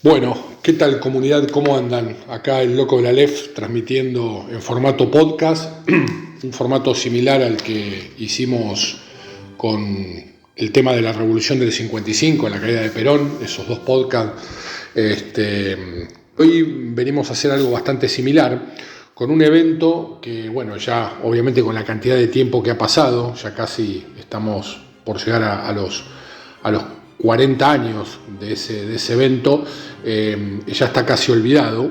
Bueno, ¿qué tal comunidad? ¿Cómo andan? Acá el Loco de la Lef transmitiendo en formato podcast, un formato similar al que hicimos con el tema de la Revolución del 55, la caída de Perón, esos dos podcasts. Hoy venimos a hacer algo bastante similar con un evento que, bueno, ya obviamente con la cantidad de tiempo que ha pasado, ya casi estamos por llegar a los 40 años de ese evento, ya está casi olvidado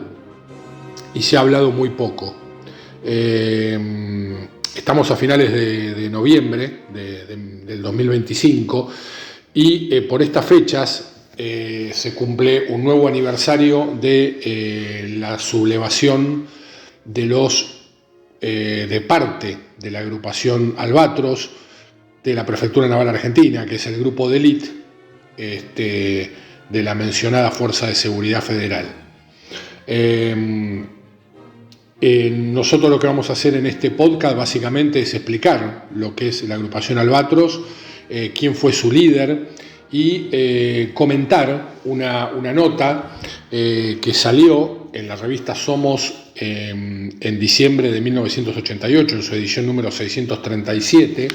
y se ha hablado muy poco. Estamos a finales de noviembre del 2025 y por estas fechas se cumple un nuevo aniversario de la sublevación de parte de la agrupación Albatros de la Prefectura Naval Argentina, que es el grupo de élite de la mencionada Fuerza de Seguridad Federal. Nosotros lo que vamos a hacer en este podcast básicamente es explicar lo que es la agrupación Albatros, quién fue su líder y comentar una nota que salió en la revista Somos en diciembre de 1988, en su edición número 637,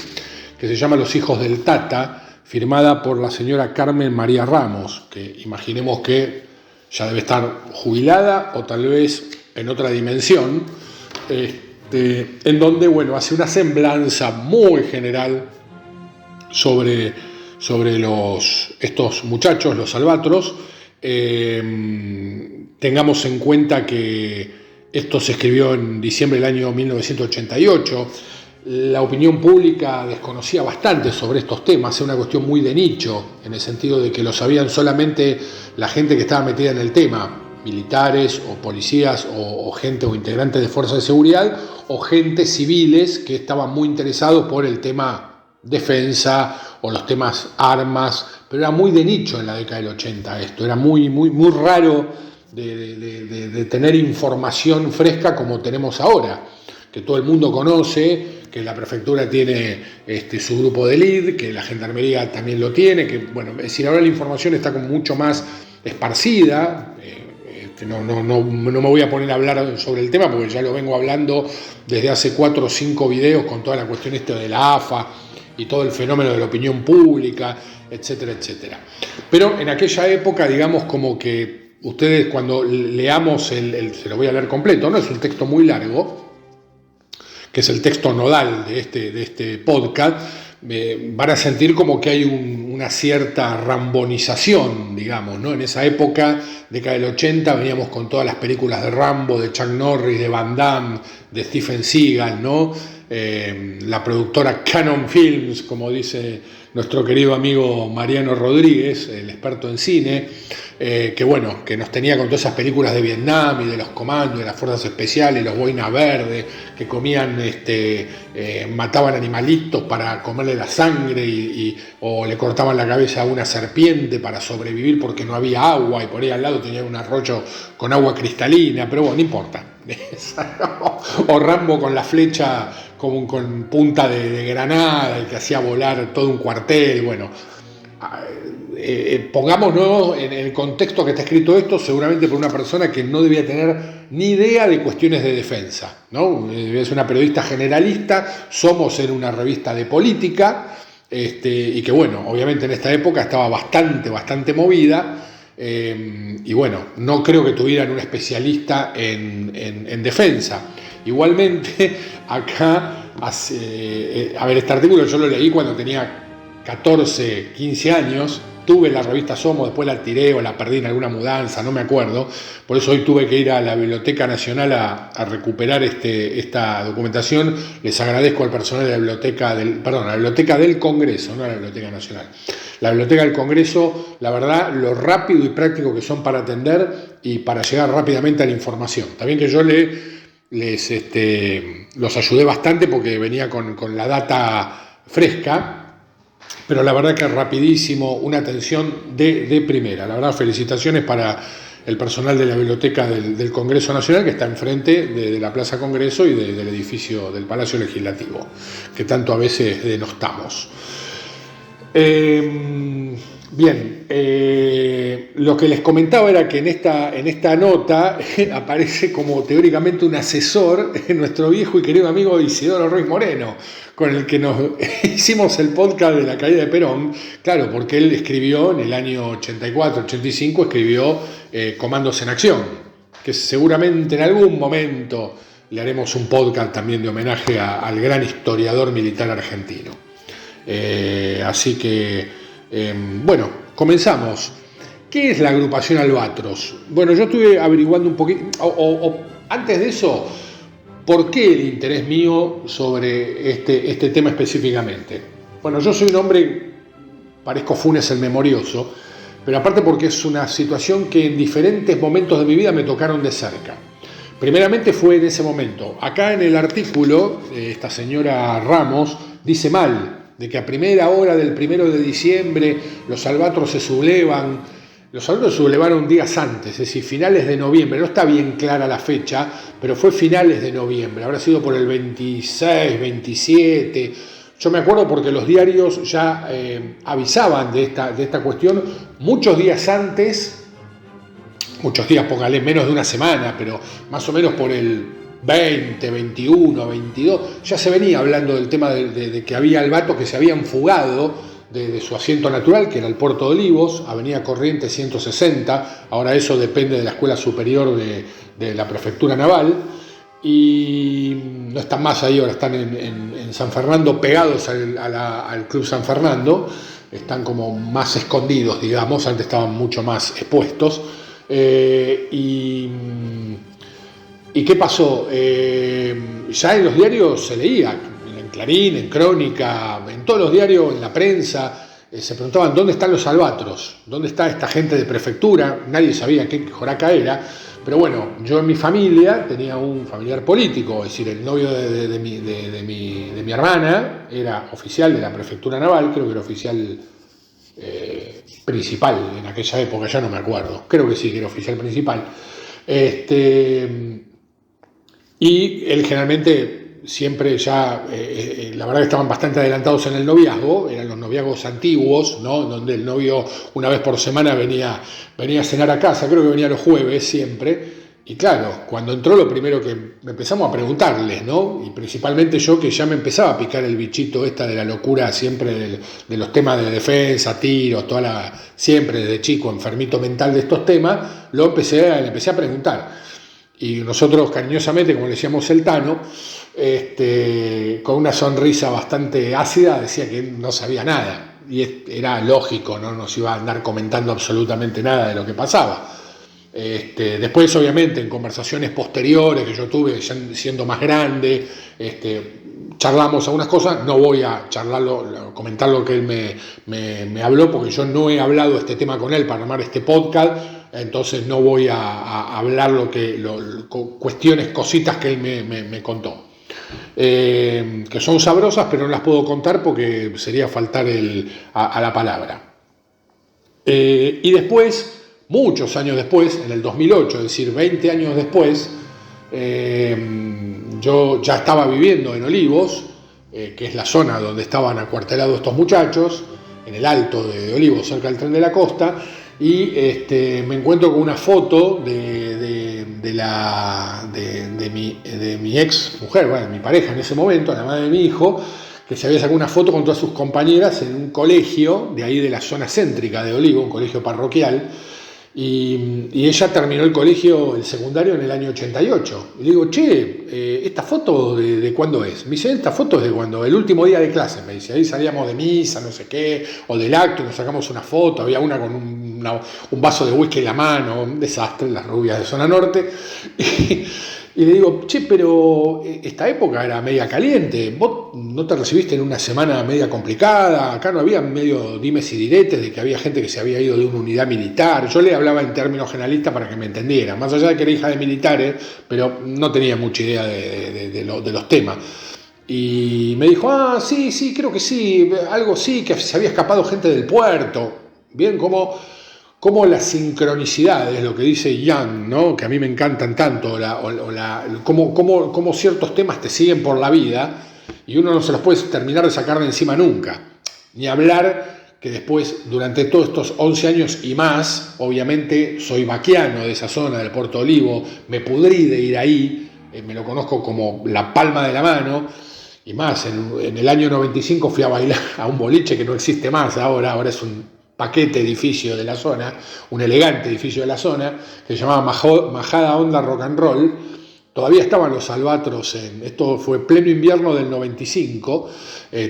que se llama Los Hijos del Tata, firmada por la señora Carmen María Ramos, que imaginemos que ya debe estar jubilada o tal vez en otra dimensión, en donde, bueno, hace una semblanza muy general sobre estos muchachos, los Albatros. Tengamos en cuenta que esto se escribió en diciembre del año 1988. La opinión pública desconocía bastante sobre estos temas, es una cuestión muy de nicho, en el sentido de que lo sabían solamente la gente que estaba metida en el tema, militares o policías o gente o integrantes de fuerzas de seguridad o gente civiles que estaban muy interesados por el tema defensa o los temas armas, pero era muy de nicho en la década del 80 esto, era muy raro de tener información fresca como tenemos ahora, que todo el mundo conoce, que la prefectura tiene su grupo de élite, que la gendarmería también lo tiene, que, bueno, es decir, ahora la información está como mucho más esparcida. No me voy a poner a hablar sobre el tema porque ya lo vengo hablando desde hace 4 o 5 videos con toda la cuestión de la AFA y todo el fenómeno de la opinión pública, etcétera, etcétera. Pero en aquella época, digamos, como que ustedes cuando leamos se lo voy a leer completo, no es un texto muy largo, que es el texto nodal de este podcast, van a sentir como que hay una cierta rambonización, digamos, ¿no? En esa época, década del 80, veníamos con todas las películas de Rambo, de Chuck Norris, de Van Damme, de Stephen Seagal, ¿no? La productora Canon Films, como dice nuestro querido amigo Mariano Rodríguez, el experto en cine, que bueno, que nos tenía con todas esas películas de Vietnam y de los comandos, de las fuerzas especiales, los boinas verdes, que comían, mataban animalitos para comerle la sangre o le cortaban la cabeza a una serpiente para sobrevivir porque no había agua y por ahí al lado tenía un arroyo con agua cristalina, pero bueno, no importa. O Rambo con la flecha con punta de granada, el que hacía volar todo un cuartel. Bueno, pongámonos en el contexto que está escrito esto, seguramente por una persona que no debía tener ni idea de cuestiones de defensa, ¿no? Debía ser una periodista generalista. Somos en una revista de política, y que bueno, obviamente en esta época estaba bastante movida. Y bueno, no creo que tuvieran un especialista en defensa. Igualmente, acá, este artículo yo lo leí cuando tenía 14, 15 años, tuve la revista Somos, después la tiré o la perdí en alguna mudanza, no me acuerdo, por eso hoy tuve que ir a la Biblioteca Nacional a recuperar esta documentación. Les agradezco al personal de la Biblioteca del Congreso, no la Biblioteca Nacional. La Biblioteca del Congreso, la verdad, lo rápido y práctico que son para atender y para llegar rápidamente a la información. También que yo los ayudé bastante porque venía con la data fresca, pero la verdad que rapidísimo, una atención de primera. La verdad, felicitaciones para el personal de la Biblioteca del Congreso Nacional, que está enfrente de la Plaza Congreso y del edificio del Palacio Legislativo, que tanto a veces denostamos. Bien, lo que les comentaba era que en esta nota aparece como teóricamente un asesor nuestro viejo y querido amigo Isidoro Ruiz Moreno, con el que nos hicimos el podcast de la caída de Perón, claro, porque él escribió en el año 84, 85, escribió Comandos en Acción, que seguramente en algún momento le haremos un podcast también de homenaje al gran historiador militar argentino. Así que... bueno, comenzamos. ¿Qué es la agrupación Albatros? Bueno, yo estuve averiguando un poquito, antes de eso, ¿por qué el interés mío sobre este tema específicamente? Bueno, yo soy un hombre, parezco Funes el Memorioso, pero aparte porque es una situación que en diferentes momentos de mi vida me tocaron de cerca. Primeramente fue en ese momento. Acá en el artículo, esta señora Ramos dice mal, de que a primera hora del 1 de diciembre los albatros se sublevan. Los albatros se sublevaron días antes, es decir, finales de noviembre. No está bien clara la fecha, pero fue finales de noviembre. Habrá sido por el 26, 27. Yo me acuerdo porque los diarios ya avisaban de esta cuestión muchos días antes, muchos días, póngale menos de una semana, pero más o menos por el 20, 21, 22, ya se venía hablando del tema de que había albatros que se habían fugado de su asiento natural, que era el Puerto de Olivos, Avenida Corrientes 160, ahora eso depende de la Escuela Superior de la Prefectura Naval, y no están más ahí, ahora están en San Fernando, pegados al Club San Fernando, están como más escondidos, digamos, antes estaban mucho más expuestos, ¿Y qué pasó? Ya en los diarios se leía, en Clarín, en Crónica, en todos los diarios, en la prensa, se preguntaban dónde están los albatros, dónde está esta gente de prefectura, nadie sabía qué joraca era, pero bueno, yo en mi familia tenía un familiar político, es decir, el novio de mi hermana era oficial de la prefectura naval, creo que era oficial principal en aquella época, ya no me acuerdo, creo que sí que era oficial principal. Y él generalmente siempre ya, la verdad que estaban bastante adelantados en el noviazgo, eran los noviazgos antiguos, ¿no? Donde el novio una vez por semana venía a cenar a casa, creo que venía los jueves siempre, y claro, cuando entró lo primero que empezamos a preguntarles, ¿no? Y principalmente yo que ya me empezaba a picar el bichito esta de la locura siempre de los temas de defensa, tiros, siempre desde chico enfermito mental de estos temas, le empecé a preguntar. Y nosotros cariñosamente, como le decíamos el Tano, con una sonrisa bastante ácida, decía que no sabía nada. Y era lógico, no nos iba a andar comentando absolutamente nada de lo que pasaba. Después, obviamente, en conversaciones posteriores que yo tuve, ya siendo más grande, charlamos algunas cosas. No voy a comentar lo que él me habló, porque yo no he hablado este tema con él para armar este podcast. Entonces no voy a hablar cuestiones, cositas que él me contó, que son sabrosas, pero no las puedo contar porque sería faltar a la palabra. Y después, muchos años después, en el 2008, es decir, 20 años después, yo ya estaba viviendo en Olivos, que es la zona donde estaban acuartelados estos muchachos, en el alto de Olivos, cerca del Tren de la Costa, y me encuentro con una foto de mi ex mujer, bueno, mi pareja en ese momento, la madre de mi hijo, que se había sacado una foto con todas sus compañeras en un colegio de ahí de la zona céntrica de Olivo, un colegio parroquial, y ella terminó el colegio, el secundario, en el año 88. Y le digo, ¿esta foto de cuándo es? Me dice, esta foto es de cuando, el último día de clase, me dice, ahí salíamos de misa, no sé qué, o del acto, y nos sacamos una foto, había una con un vaso de whisky en la mano, un desastre, las rubias de zona norte. Y le digo, pero esta época era media caliente, vos no te recibiste en una semana media complicada, acá no había medio dimes y diretes de que había gente que se había ido de una unidad militar. Yo le hablaba en términos generalistas para que me entendiera, más allá de que era hija de militares, pero no tenía mucha idea de los temas. Y me dijo, sí, creo que sí, algo sí, que se había escapado gente del puerto. Bien, como la sincronicidad, es lo que dice Young, ¿no? Que a mí me encantan tanto, cómo ciertos temas te siguen por la vida y uno no se los puede terminar de sacar de encima nunca. Ni hablar que después, durante todos estos 11 años y más, obviamente soy vaquiano de esa zona del Puerto Olivo, me pudrí de ir ahí, me lo conozco como la palma de la mano, y más, en el año 95 fui a bailar a un boliche que no existe más ahora es un paquete edificio de la zona, un elegante edificio de la zona, que se llamaba Majada Onda Rock and Roll. Todavía estaban los albatros, esto fue pleno invierno del 95,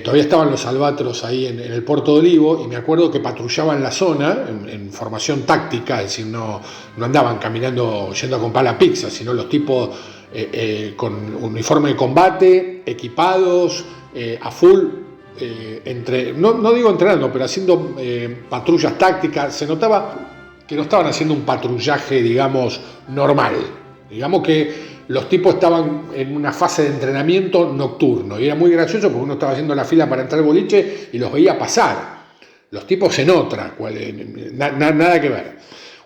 todavía estaban los albatros ahí en el Puerto de Olivo, y me acuerdo que patrullaban la zona en formación táctica, es decir, no andaban caminando yendo a comprar la pizza, sino los tipos con uniforme de combate, equipados, a full, no digo entrenando, pero haciendo patrullas tácticas. Se notaba que no estaban haciendo un patrullaje, digamos, normal. Digamos que los tipos estaban en una fase de entrenamiento nocturno, y era muy gracioso porque uno estaba haciendo la fila para entrar al boliche y los veía pasar. Los tipos en otra, nada que ver.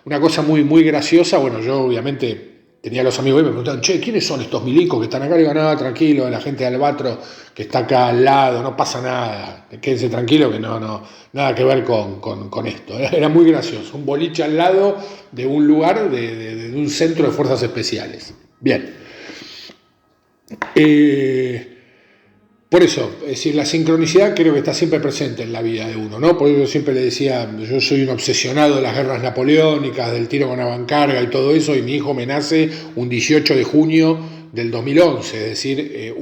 Una cosa muy, muy graciosa. Bueno, yo obviamente tenía los amigos y me preguntaban, che, ¿quiénes son estos milicos que están acá? Y digo, nada, tranquilo, la gente de Albatros que está acá al lado, no pasa nada, quédense tranquilos que no, nada que ver con esto. Era muy gracioso, un boliche al lado de un lugar, de un centro de fuerzas especiales. Bien. Por eso, es decir, la sincronicidad creo que está siempre presente en la vida de uno, ¿no? Por eso yo siempre le decía, yo soy un obsesionado de las guerras napoleónicas, del tiro con avancarga y todo eso, y mi hijo me nace un 18 de junio del 2011, es decir,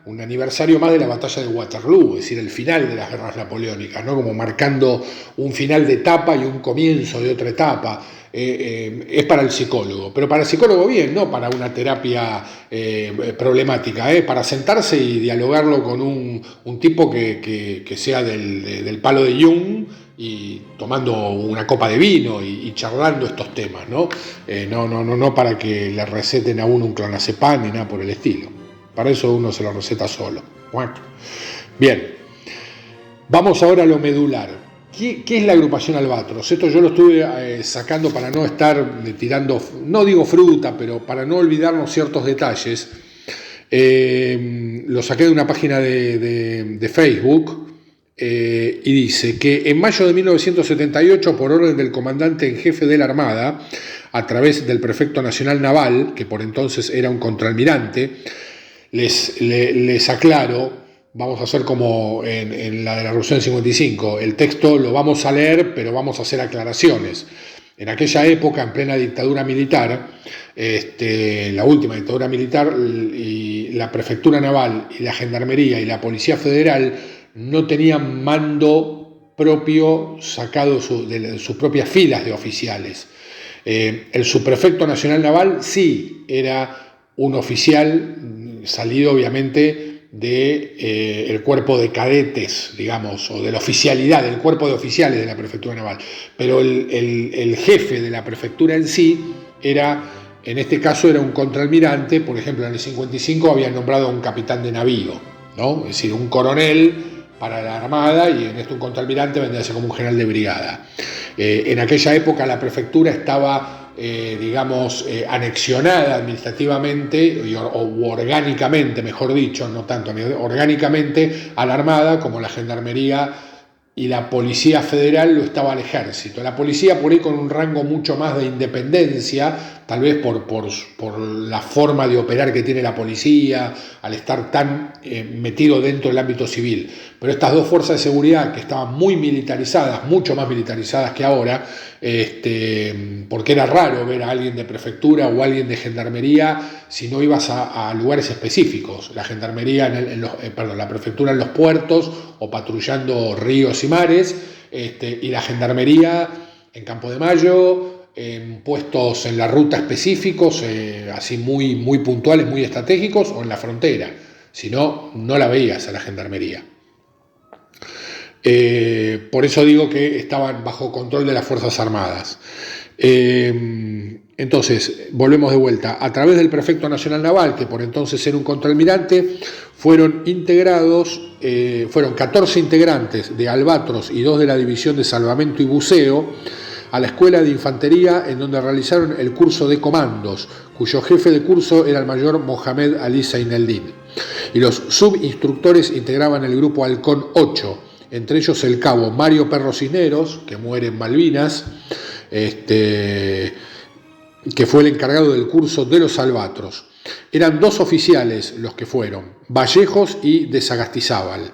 un aniversario más de la batalla de Waterloo, es decir, el final de las guerras napoleónicas, ¿no? Como marcando un final de etapa y un comienzo de otra etapa. Es para el psicólogo, pero para el psicólogo bien, no para una terapia problemática, para sentarse y dialogarlo con un tipo que sea del palo de Jung, y tomando una copa de vino y charlando estos temas, ¿no? No para que le receten a uno un clonazepam ni nada por el estilo. Para eso uno se lo receta solo. Bien, vamos ahora a lo medular. ¿Qué es la agrupación Albatros? Esto yo lo estuve sacando para no estar tirando, no digo fruta, pero para no olvidarnos ciertos detalles. Lo saqué de una página de Facebook, y dice que en mayo de 1978, por orden del comandante en jefe de la Armada, a través del prefecto nacional naval, que por entonces era un contraalmirante, les aclaro. Vamos a hacer como en la de la Revolución del 55, el texto lo vamos a leer, pero vamos a hacer aclaraciones. En aquella época, en plena dictadura militar, la última dictadura militar, y la prefectura naval y la gendarmería y la policía federal no tenían mando propio sacado de sus propias filas de oficiales. El subprefecto nacional naval sí era un oficial salido obviamente del cuerpo de cadetes, digamos, o de la oficialidad, del cuerpo de oficiales de la prefectura naval, pero el jefe de la prefectura en sí en este caso era un contraalmirante. Por ejemplo, en el 55 habían nombrado a un capitán de navío, ¿no? Es decir, un coronel para la Armada, y en esto un contraalmirante vendría a ser como un general de brigada. En aquella época la prefectura estaba anexionada administrativamente o orgánicamente, mejor dicho, no tanto orgánicamente, a la Armada, como la Gendarmería y la Policía Federal lo estaba al Ejército. La policía por ahí con un rango mucho más de independencia, tal vez por la forma de operar que tiene la policía, al estar tan metido dentro del ámbito civil. Pero estas dos fuerzas de seguridad, que estaban muy militarizadas, mucho más militarizadas que ahora, porque era raro ver a alguien de prefectura o alguien de gendarmería si no ibas a lugares específicos. La gendarmería, la prefectura en los puertos o patrullando ríos y mares, y la gendarmería en Campo de Mayo, en puestos en la ruta específicos, así muy, muy puntuales, muy estratégicos, o en la frontera. Si no, no la veías a la gendarmería. Por eso digo que estaban bajo control de las Fuerzas Armadas. Entonces, volvemos de vuelta. A través del prefecto nacional naval, que por entonces era un contraalmirante, fueron 14 integrantes de Albatros y 2 de la División de Salvamento y Buceo a la Escuela de Infantería, en donde realizaron el curso de comandos, cuyo jefe de curso era el mayor Mohamed Ali Zaineldin. Y los subinstructores integraban el grupo Halcón 8, entre ellos el cabo Mario Perro Cisneros, que muere en Malvinas, que fue el encargado del curso de los Albatros. Eran 2 oficiales los que fueron, Vallejos y de Sagastizábal.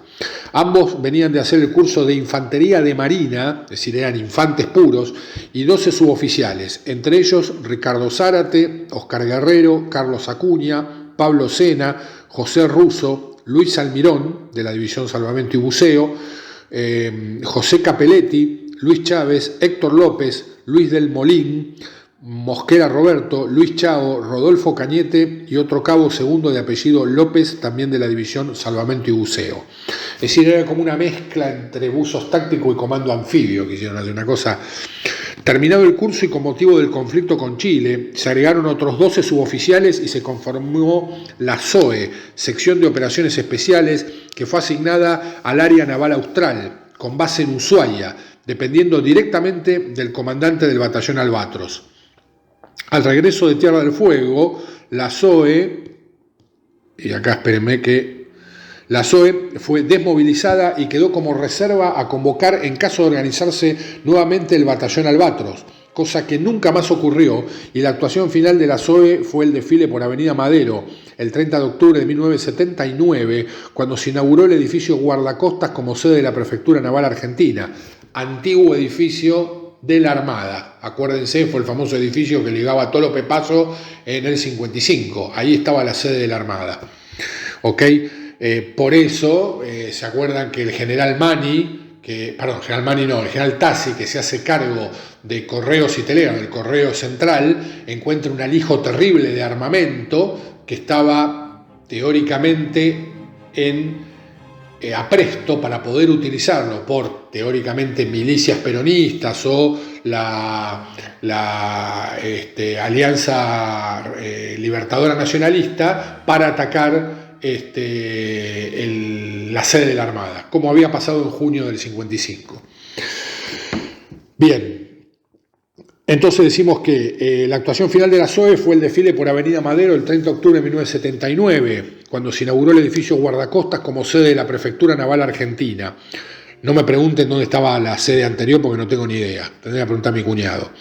Ambos venían de hacer el curso de infantería de marina, es decir, eran infantes puros, y 12 suboficiales, entre ellos Ricardo Zárate, Oscar Guerrero, Carlos Acuña, Pablo Sena, José Russo, Luis Almirón, de la División Salvamento y Buceo, José Capelletti, Luis Chávez, Héctor López, Luis del Molín, Mosquera Roberto, Luis Chao, Rodolfo Cañete y otro cabo segundo de apellido López, también de la División Salvamento y Buceo. Es decir, era como una mezcla entre buzos tácticos y comando anfibio, que hicieron de una cosa. Terminado el curso y con motivo del conflicto con Chile, se agregaron otros 12 suboficiales y se conformó la SOE, Sección de Operaciones Especiales, que fue asignada al Área Naval Austral, con base en Ushuaia, dependiendo directamente del comandante del batallón Albatros. Al regreso de Tierra del Fuego, la SOE, y acá espérenme que la SOE fue desmovilizada y quedó como reserva a convocar en caso de organizarse nuevamente el batallón Albatros, cosa que nunca más ocurrió, y la actuación final de la SOE fue el desfile por Avenida Madero, el 30 de octubre de 1979, cuando se inauguró el edificio Guardacostas como sede de la Prefectura Naval Argentina, antiguo edificio de la Armada. Acuérdense, fue el famoso edificio que ligaba a Tolo Pepaso en el 55. Ahí estaba la sede de la Armada. ¿Ok? Por eso, ¿se acuerdan que el general Mani, el general Tassi, que se hace cargo de Correos y Telegrama, el Correo Central, encuentra un alijo terrible de armamento que estaba teóricamente apresto para poder utilizarlo por teóricamente milicias peronistas o la Alianza Libertadora Nacionalista para atacar la sede de la Armada, como había pasado en junio del 55. Bien. Entonces decimos que la actuación final de la SOE fue el desfile por Avenida Madero el 30 de octubre de 1979, cuando se inauguró el edificio Guardacostas como sede de la Prefectura Naval Argentina. No me pregunten dónde estaba la sede anterior porque no tengo ni idea. Tendría que preguntar a mi cuñado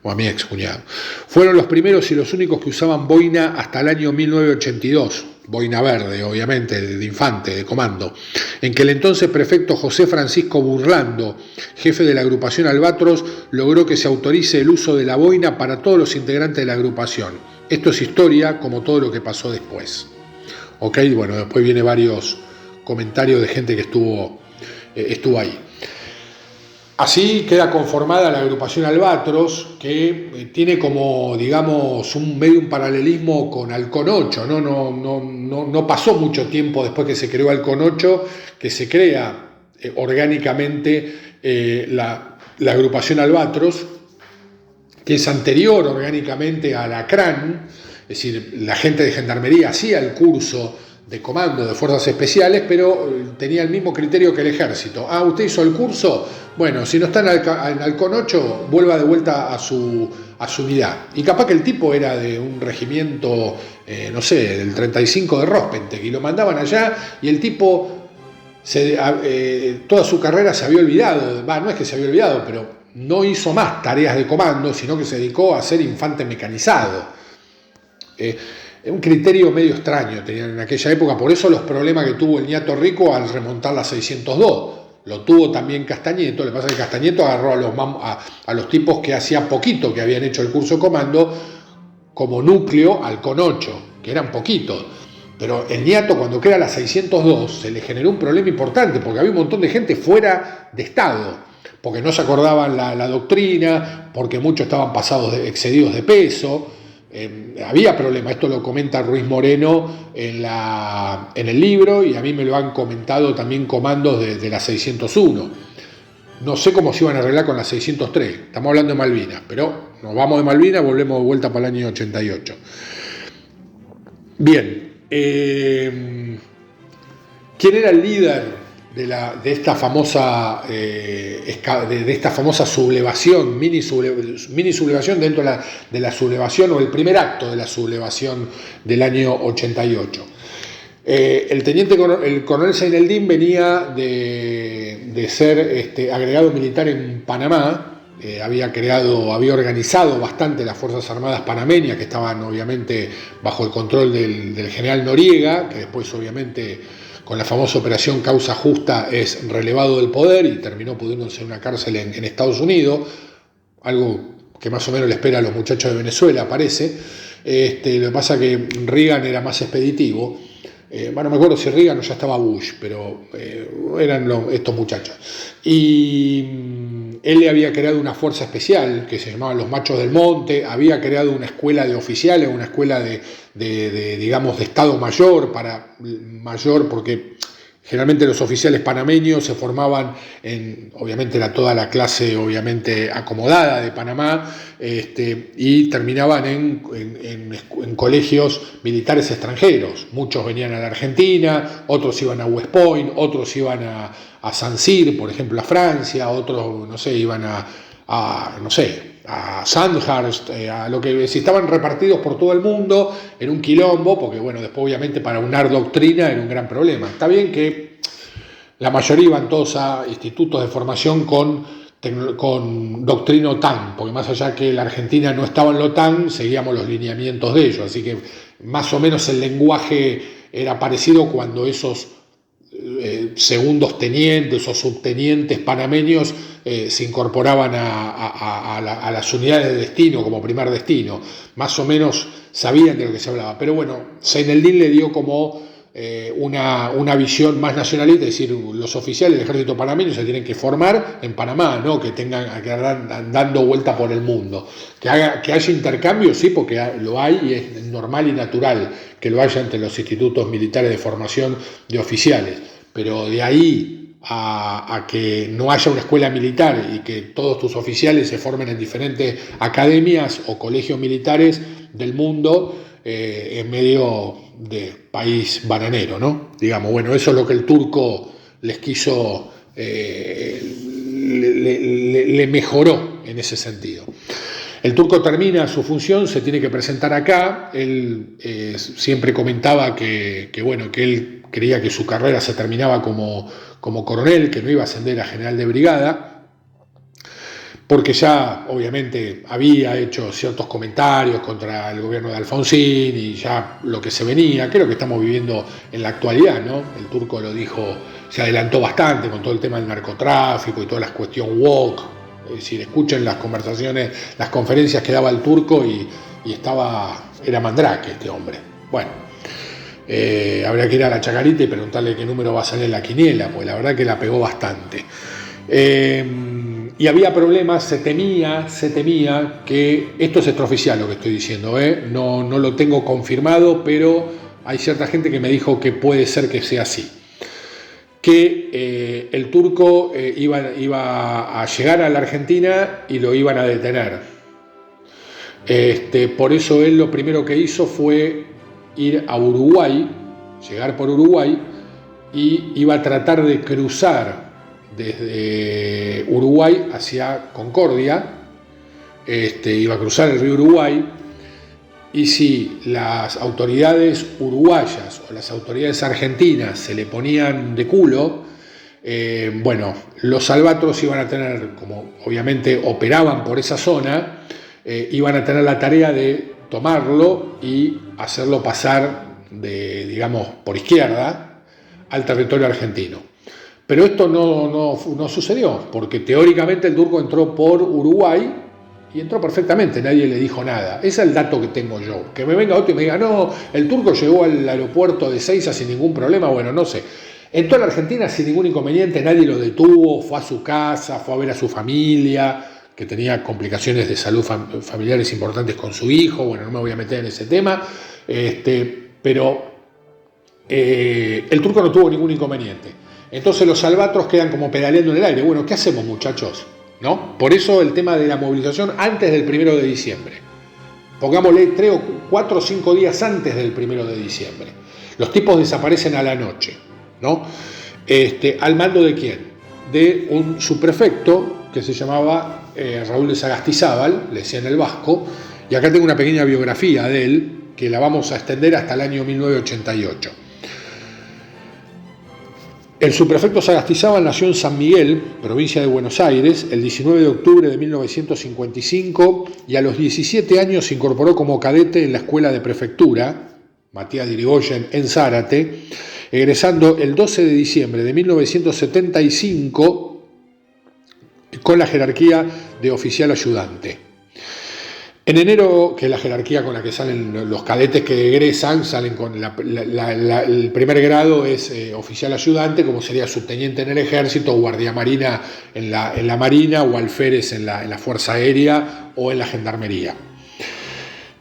o a mi ex cuñado. Fueron los primeros y los únicos que usaban boina hasta el año 1982. Boina verde, obviamente, de infante, de comando, en que el entonces prefecto José Francisco Burlando, jefe de la agrupación Albatros, logró que se autorice el uso de la boina para todos los integrantes de la agrupación. Esto es historia, como todo lo que pasó después. Ok, bueno, después viene varios comentarios de gente que estuvo ahí. Así queda conformada la agrupación Albatros, que tiene como, digamos, un paralelismo con Halcón 8, no pasó mucho tiempo después que se creó Halcón 8, que se crea orgánicamente la agrupación Albatros, que es anterior orgánicamente a la CRAN, es decir, la gente de Gendarmería hacía el curso de comando de fuerzas especiales, pero tenía el mismo criterio que el ejército. ¿Usted hizo el curso? Bueno, si no está en Halcón 8, vuelva de vuelta a su unidad. Y capaz que el tipo era de un regimiento, del 35 de Rospentec, y lo mandaban allá, y el tipo toda su carrera se había olvidado, no es que se había olvidado, pero no hizo más tareas de comando, sino que se dedicó a ser infante mecanizado. Un criterio medio extraño tenían en aquella época, por eso los problemas que tuvo el ñato Rico al remontar la 602. Lo tuvo también Castañeto. Le pasa que Castañeto agarró a los tipos que hacía poquito que habían hecho el curso de comando como núcleo Halcón 8, que eran poquitos. Pero el ñato, cuando crea la 602, se le generó un problema importante, porque había un montón de gente fuera de estado, porque no se acordaban la doctrina, porque muchos estaban excedidos de peso. Había problemas, esto lo comenta Ruiz Moreno en el libro, y a mí me lo han comentado también comandos de la 601. No sé cómo se iban a arreglar con la 603, estamos hablando de Malvinas, pero nos vamos de Malvinas, volvemos de vuelta para el año 88. Bien, ¿quién era el líder de esta famosa sublevación, mini sublevación dentro de la sublevación, o el primer acto de la sublevación del año 88? El coronel Zaineldin venía de de ser agregado militar en Panamá. Había organizado bastante las Fuerzas Armadas panameñas, que estaban obviamente bajo el control del general Noriega, que después obviamente con la famosa operación Causa Justa es relevado del poder y terminó pudiéndose en una cárcel en Estados Unidos, algo que más o menos le espera a los muchachos de Venezuela, parece. Lo que pasa que Reagan era más expeditivo. No me acuerdo si Reagan o ya estaba Bush, pero eran estos muchachos. Y él le había creado una fuerza especial que se llamaban los Machos del Monte, había creado una escuela de oficiales, una escuela digamos, de Estado Mayor, porque generalmente los oficiales panameños se formaban obviamente era toda la clase obviamente acomodada de Panamá, y terminaban en colegios militares extranjeros. Muchos venían a la Argentina, otros iban a West Point, otros iban a Saint-Cyr, por ejemplo, a Francia, otros, no sé, iban a Sandhurst, a lo que si estaban repartidos por todo el mundo en un quilombo, porque bueno, después obviamente para unar doctrina era un gran problema. Está bien que la mayoría iban todos a institutos de formación con doctrina OTAN, porque más allá que la Argentina no estaba en la OTAN, seguíamos los lineamientos de ellos, así que más o menos el lenguaje era parecido cuando esos segundos tenientes o subtenientes panameños se incorporaban a las unidades de destino como primer destino. Más o menos sabían de lo que se hablaba. Pero bueno, Zaineldin le dio como una visión más nacionalista, es decir, los oficiales del ejército panameño se tienen que formar en Panamá, no que tengan que andar dando vuelta por el mundo. Que haya intercambio, sí, porque lo hay y es normal y natural que lo haya entre los institutos militares de formación de oficiales. Pero de ahí a que no haya una escuela militar y que todos tus oficiales se formen en diferentes academias o colegios militares del mundo, en medio de país bananero, ¿no? Digamos, bueno, eso es lo que el turco les quiso, le mejoró en ese sentido. El turco termina su función, se tiene que presentar acá. Él siempre comentaba que él creía que su carrera se terminaba como coronel, que no iba a ascender a general de brigada, porque ya obviamente había hecho ciertos comentarios contra el gobierno de Alfonsín y ya lo que se venía, que es lo que estamos viviendo en la actualidad, ¿no? El turco lo dijo, se adelantó bastante con todo el tema del narcotráfico y toda la cuestión woke. Es decir, escuchen las conversaciones, las conferencias que daba el turco y era mandrake este hombre. Bueno, habría que ir a la Chacarita y preguntarle qué número va a salir en la quiniela, pues la verdad que la pegó bastante. Y había problemas, se temía que, esto es extraoficial lo que estoy diciendo, no lo tengo confirmado, pero hay cierta gente que me dijo que puede ser que sea así, que el turco iba a llegar a la Argentina y lo iban a detener. Por eso él lo primero que hizo fue ir a Uruguay, llegar por Uruguay, y iba a tratar de cruzar desde Uruguay hacia Concordia, iba a cruzar el río Uruguay, y si las autoridades uruguayas o las autoridades argentinas se le ponían de culo, los albatros iban a tener, como obviamente operaban por esa zona, iban a tener la tarea de tomarlo y hacerlo pasar digamos, por izquierda al territorio argentino. Pero esto no sucedió, porque teóricamente el turco entró por Uruguay y entró perfectamente, nadie le dijo nada. Ese es el dato que tengo yo. Que me venga otro y me diga, no, el turco llegó al aeropuerto de Ezeiza sin ningún problema, bueno, no sé. Entró a la Argentina sin ningún inconveniente, nadie lo detuvo, fue a su casa, fue a ver a su familia, que tenía complicaciones de salud familiares importantes con su hijo, bueno, no me voy a meter en ese tema, pero el turco no tuvo ningún inconveniente. Entonces los albatros quedan como pedaleando en el aire. Bueno, ¿qué hacemos, muchachos? ¿No? Por eso el tema de la movilización antes del 1 de diciembre. Pongámosle 3 o 4 o 5 días antes del 1 de diciembre. Los tipos desaparecen a la noche, ¿no? ¿Al mando de quién? De un subprefecto que se llamaba Raúl de Sagastizábal, le decían el Vasco, y acá tengo una pequeña biografía de él que la vamos a extender hasta el año 1988. El subprefecto Sagastizábal nació en San Miguel, provincia de Buenos Aires, el 19 de octubre de 1955 y a los 17 años se incorporó como cadete en la escuela de prefectura, Matías de Irigoyen, en Zárate, egresando el 12 de diciembre de 1975 con la jerarquía de oficial ayudante. En enero, que es la jerarquía con la que salen los cadetes que egresan, salen con el primer grado es oficial ayudante, como sería subteniente en el ejército, guardia marina en la marina o alférez en la Fuerza Aérea o en la gendarmería.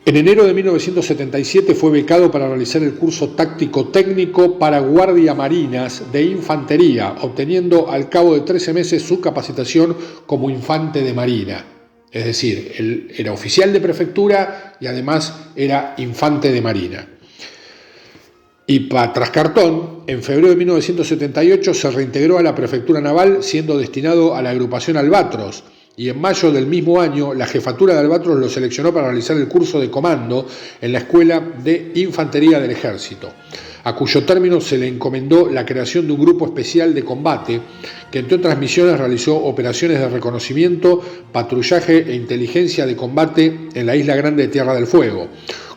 En enero de 1977 fue becado para realizar el curso táctico técnico para guardiamarinas de infantería, obteniendo al cabo de 13 meses su capacitación como infante de marina. Es decir, él era oficial de prefectura y además era infante de marina. Y tras cartón, en febrero de 1978 se reintegró a la prefectura naval siendo destinado a la agrupación Albatros, y en mayo del mismo año la jefatura de Albatros lo seleccionó para realizar el curso de comando en la Escuela de Infantería del Ejército, a cuyo término se le encomendó la creación de un grupo especial de combate que entre otras misiones realizó operaciones de reconocimiento, patrullaje e inteligencia de combate en la Isla Grande de Tierra del Fuego,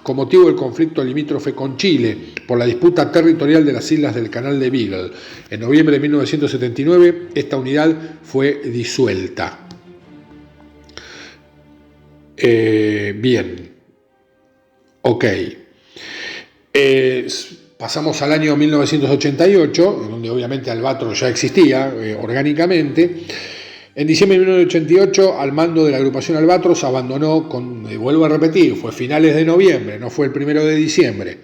con motivo del conflicto limítrofe con Chile por la disputa territorial de las islas del Canal de Beagle. En noviembre de 1979 esta unidad fue disuelta. Bien, ok. Pasamos al año 1988, donde obviamente Albatros ya existía orgánicamente. En diciembre de 1988, al mando de la agrupación Albatros, abandonó, vuelvo a repetir, fue finales de noviembre, no fue el 1 de diciembre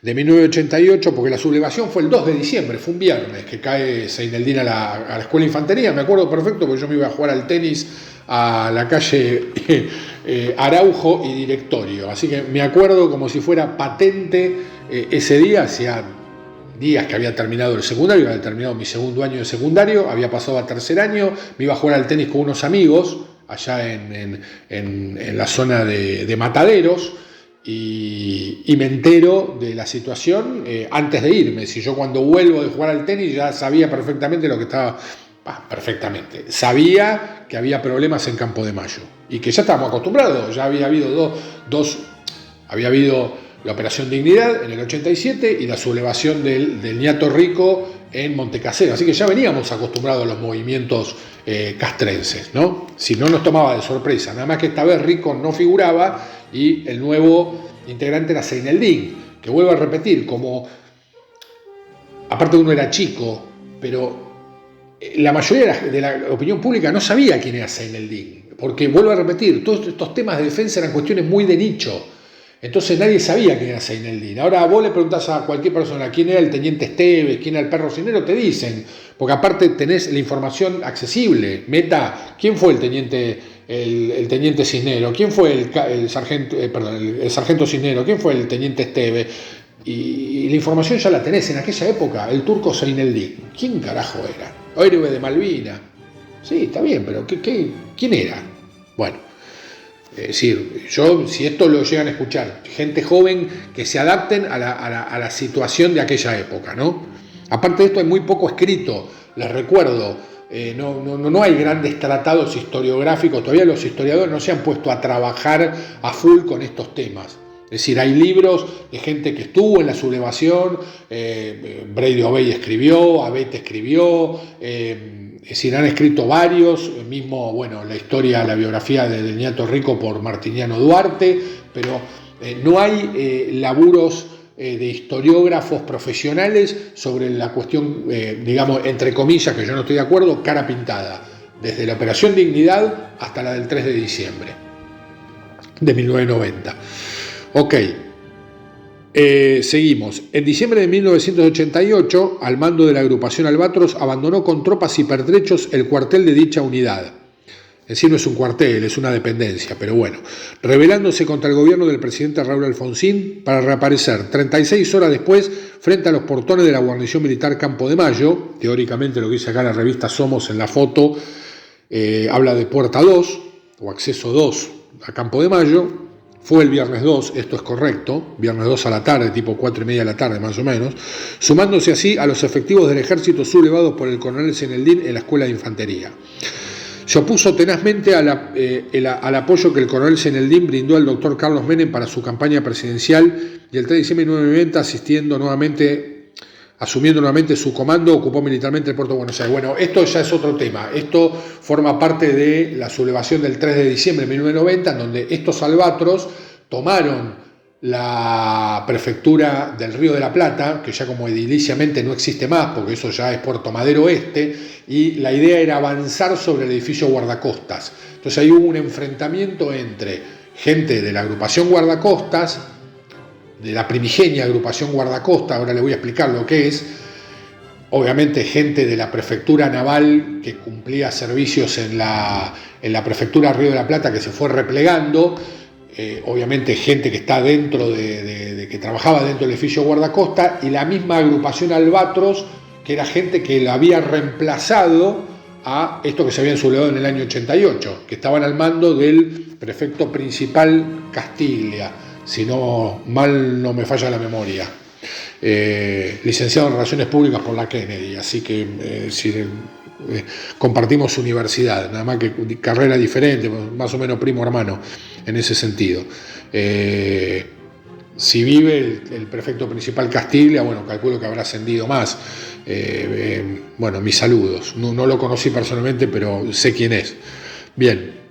de 1988, porque la sublevación fue el 2 de diciembre, fue un viernes, que cae Seineldin a la escuela de infantería. Me acuerdo perfecto porque yo me iba a jugar al tenis a la calle Araujo y Directorio, así que me acuerdo como si fuera patente ese día. Hacía días que había terminado el secundario, había terminado mi segundo año de secundario, había pasado a tercer año, me iba a jugar al tenis con unos amigos allá en la zona de Mataderos, y me entero de la situación antes de irme. Si yo cuando vuelvo de jugar al tenis ya sabía perfectamente lo que estaba... perfectamente. Sabía que había problemas en Campo de Mayo y que ya estábamos acostumbrados. Ya había habido había habido la Operación Dignidad en el 87 y la sublevación del ñato Rico en Montecasero. Así que ya veníamos acostumbrados a los movimientos castrenses, ¿no? Si no nos tomaba de sorpresa. Nada más que esta vez Rico no figuraba y el nuevo integrante era Seineldin, que vuelvo a repetir, como aparte uno era chico, pero la mayoría de la opinión pública no sabía quién era Seineldin, porque vuelvo a repetir, todos estos temas de defensa eran cuestiones muy de nicho, entonces nadie sabía quién era Seineldin. Ahora vos le preguntás a cualquier persona quién era el teniente Esteves, quién era el perro Cisnero, te dicen, porque aparte tenés la información accesible. Meta, ¿quién fue el teniente Cisnero? ¿Quién fue el sargento Cisnero? ¿Quién fue el teniente Esteves? Y la información ya la tenés. En aquella época, el turco Seineldin, ¿quién carajo era? Héroe de Malvina. Sí, está bien, pero ¿quién era? Bueno, es decir, si esto lo llegan a escuchar, gente joven, que se adapten a la situación de aquella época, ¿no? Aparte de esto hay muy poco escrito, les recuerdo, no hay grandes tratados historiográficos, todavía los historiadores no se han puesto a trabajar a full con estos temas. Es decir, hay libros de gente que estuvo en la sublevación, Brady Obey escribió, Abete escribió, es decir, han escrito varios, mismo, bueno, la biografía del ñato Rico por Martiniano Duarte, pero no hay laburos de historiógrafos profesionales sobre la cuestión, digamos, entre comillas, que yo no estoy de acuerdo, cara pintada, desde la Operación Dignidad hasta la del 3 de diciembre de 1990. Ok, seguimos. En diciembre de 1988, al mando de la agrupación Albatros, abandonó con tropas y pertrechos el cuartel de dicha unidad. En sí no es un cuartel, es una dependencia, pero bueno, rebelándose contra el gobierno del presidente Raúl Alfonsín para reaparecer 36 horas después frente a los portones de la guarnición militar Campo de Mayo. Teóricamente lo que dice acá la revista Somos en la foto, habla de puerta 2 o acceso 2 a Campo de Mayo. fue el viernes 2, esto es correcto, viernes 2 a la tarde, tipo 4:30 de la tarde más o menos, sumándose así a los efectivos del ejército sublevados por el coronel Zeneldin en la escuela de infantería. Se opuso tenazmente al apoyo que el coronel Zeneldin brindó al doctor Carlos Menem para su campaña presidencial y el 3 de diciembre de 1990, asumiendo nuevamente su comando, ocupó militarmente el puerto de Buenos Aires. Bueno, esto ya es otro tema. Esto forma parte de la sublevación del 3 de diciembre de 1990, en donde estos albatros tomaron la prefectura del Río de la Plata, que ya como ediliciamente no existe más, porque eso ya es Puerto Madero Oeste, y la idea era avanzar sobre el edificio guardacostas. Entonces ahí hubo un enfrentamiento entre gente de la agrupación guardacostas, de la primigenia agrupación guardacostas, ahora le voy a explicar lo que es, obviamente gente de la prefectura naval que cumplía servicios en la prefectura Río de la Plata, que se fue replegando, obviamente gente que está dentro que trabajaba dentro del edificio guardacosta, y la misma agrupación Albatros, que era gente que la había reemplazado a esto que se habían sublevado en el año 88, que estaban al mando del prefecto principal Castiglia, si no mal no me falla la memoria, licenciado en Relaciones Públicas por la Kennedy, así que compartimos universidad, nada más que carrera diferente, más o menos primo hermano en ese sentido. Si vive el prefecto principal Castiglia, bueno, calculo que habrá ascendido más. Bueno, mis saludos. No lo conocí personalmente, pero sé quién es. Bien.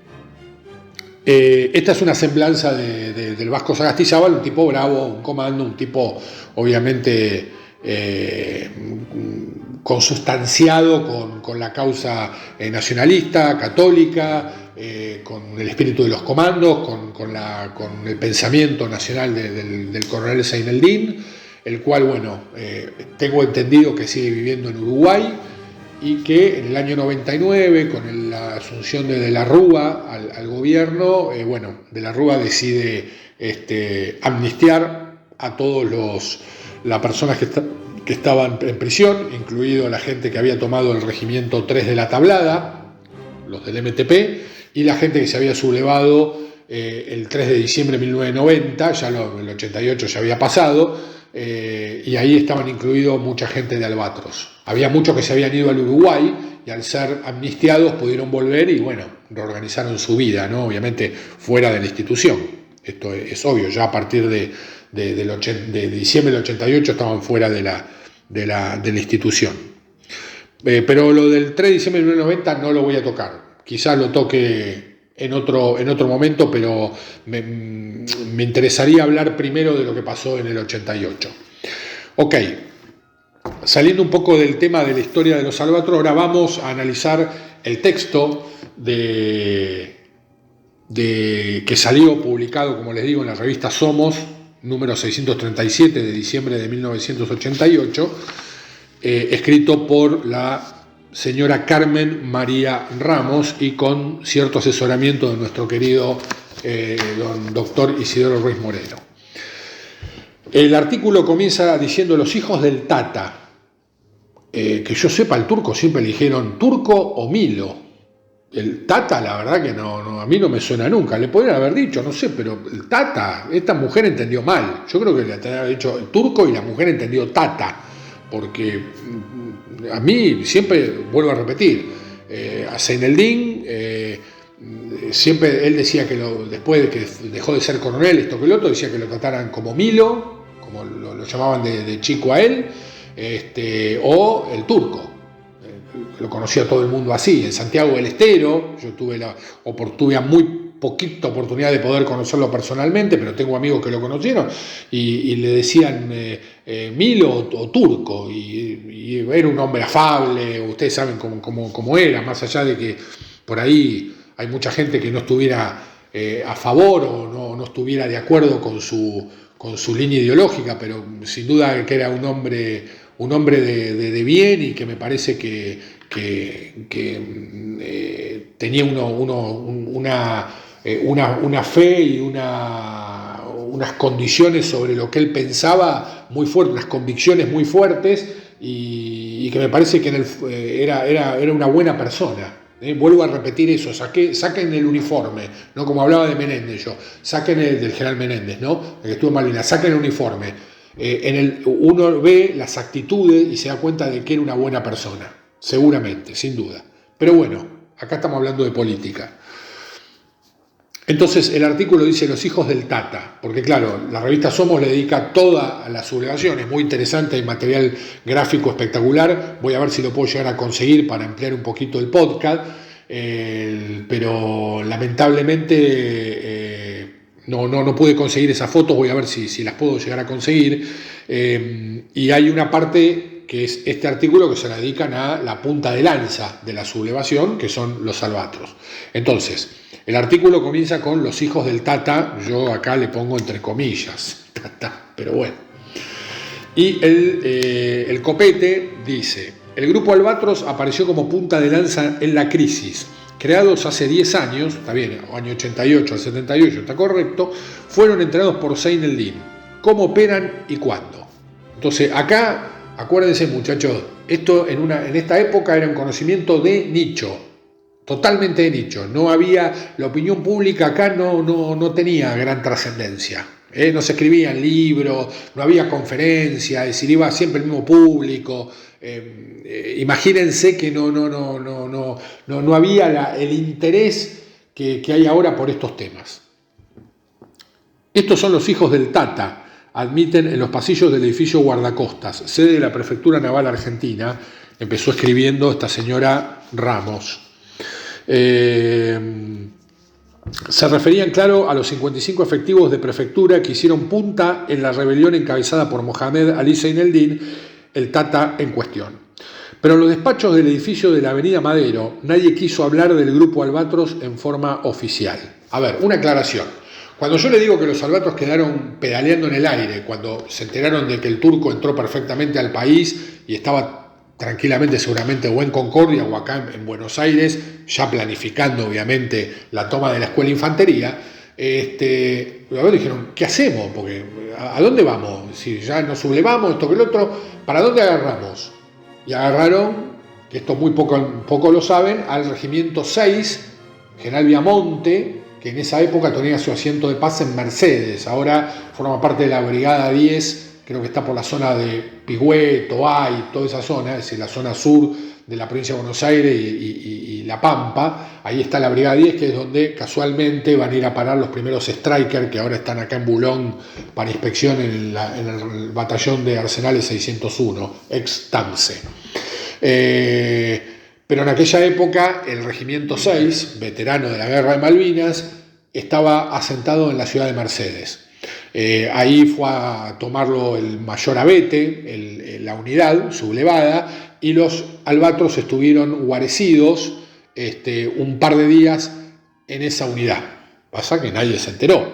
Esta es una semblanza del Vasco Sagastizábal, un tipo bravo, un comando, un tipo obviamente consustanciado con la causa nacionalista, católica, con el espíritu de los comandos, con el pensamiento nacional del coronel Zeneldin, el cual, bueno, tengo entendido que sigue viviendo en Uruguay, y que en el año 99, con la asunción de la Rúa al gobierno, bueno, de la Rúa decide amnistiar a todos las personas que estaban en prisión, incluido la gente que había tomado el regimiento 3 de la Tablada, los del MTP, y la gente que se había sublevado el 3 de diciembre de 1990, ya el 88 ya había pasado, y ahí estaban incluidos mucha gente de Albatros. Había muchos que se habían ido al Uruguay y al ser amnistiados pudieron volver y, bueno, reorganizaron su vida, ¿no? Obviamente fuera de la institución. Esto es obvio, ya a partir de diciembre del 88 estaban fuera de la institución. Pero lo del 3 de diciembre de 1990 no lo voy a tocar. Quizás lo toque en otro momento, pero me interesaría hablar primero de lo que pasó en el 88. Ok, saliendo un poco del tema de la historia de los albatros, ahora vamos a analizar el texto que salió publicado, como les digo, en la revista Somos, número 637 de diciembre de 1988, escrito por la señora Carmen María Ramos y con cierto asesoramiento de nuestro querido doctor Isidoro Ruiz Moreno. El artículo comienza diciendo: los hijos del Tata. Que yo sepa, el turco siempre le dijeron Turco o Milo. El Tata, la verdad que no, a mí no me suena nunca. Le podrían haber dicho, no sé, pero el Tata, esta mujer entendió mal. Yo creo que le había dicho el turco y la mujer entendió Tata. Porque a mí siempre, vuelvo a repetir, a Zeneldin, siempre él decía que después de que dejó de ser coronel, esto que el otro, decía que lo trataran como Milo, como lo llamaban de chico a él, o el turco. Lo conocía todo el mundo así. En Santiago del Estero, yo tuve muy poquita oportunidad de poder conocerlo personalmente, pero tengo amigos que lo conocieron y le decían Milo o turco, y era un hombre afable. Ustedes saben cómo era, más allá de que por ahí hay mucha gente que no estuviera a favor o no estuviera de acuerdo con su línea ideológica, pero sin duda que era un hombre de bien, y que me parece que tenía una fe y unas condiciones sobre lo que él pensaba muy fuertes, unas convicciones muy fuertes, y que me parece que era una buena persona. Vuelvo a repetir eso, saquen el uniforme, ¿no? Como hablaba de Menéndez yo, saquen el del general Menéndez, ¿no? El que estuvo en Malvinas, saquen el uniforme. Uno ve las actitudes y se da cuenta de que era una buena persona, seguramente, sin duda. Pero bueno, acá estamos hablando de política. Entonces el artículo dice los hijos del Tata, porque claro, la revista Somos le dedica toda a la sublevación, es muy interesante, hay material gráfico espectacular, voy a ver si lo puedo llegar a conseguir para ampliar un poquito el podcast, pero lamentablemente no pude conseguir esas fotos, voy a ver si las puedo llegar a conseguir, y hay una parte que es este artículo que se la dedican a la punta de lanza de la sublevación, que son los albatros. Entonces, el artículo comienza con los hijos del Tata, yo acá le pongo entre comillas, Tata, pero bueno. Y el copete dice, el grupo Albatros apareció como punta de lanza en la crisis. Creados hace 10 años, está bien, año 88 al 78, está correcto, fueron entrenados por Zein el-Din. ¿Cómo operan y cuándo? Entonces acá, acuérdense muchachos, esto en esta época era un conocimiento de nicho. Totalmente de nicho, no había, la opinión pública acá no tenía gran trascendencia, no se escribían libros, no había conferencias, es decir, iba siempre el mismo público, imagínense que no había el interés que hay ahora por estos temas. Estos son los hijos del Tata, admiten en los pasillos del edificio Guardacostas, sede de la Prefectura Naval Argentina, empezó escribiendo esta señora Ramos. Se referían, claro, a los 55 efectivos de prefectura que hicieron punta en la rebelión encabezada por Mohamed Ali Zein el-Din, el Tata en cuestión. Pero en los despachos del edificio de la Avenida Madero nadie quiso hablar del grupo Albatros en forma oficial. A ver, una aclaración. Cuando yo le digo que los albatros quedaron pedaleando en el aire, cuando se enteraron de que el turco entró perfectamente al país y estaba tranquilamente, seguramente, o en Concordia o acá en Buenos Aires, ya planificando obviamente la toma de la escuela de infantería, dijeron, ¿qué hacemos? Porque ¿a dónde vamos? Si ya nos sublevamos, esto que el otro, ¿para dónde agarramos? Y agarraron, que esto muy poco lo saben, al regimiento 6, General Viamonte, que en esa época tenía su asiento de paz en Mercedes, ahora forma parte de la Brigada 10, creo que está por la zona de Pigüé, Toay, toda esa zona, es decir, la zona sur de la provincia de Buenos Aires y La Pampa. Ahí está la Brigada 10, que es donde casualmente van a ir a parar los primeros Strikers que ahora están acá en Bulón para inspección en el batallón de Arsenales 601, ex TAMSE. Pero en aquella época el Regimiento 6, veterano de la Guerra de Malvinas, estaba asentado en la ciudad de Mercedes. Ahí fue a tomarlo el mayor Abete, la unidad sublevada, y los albatros estuvieron guarecidos un par de días en esa unidad. Pasa que nadie se enteró.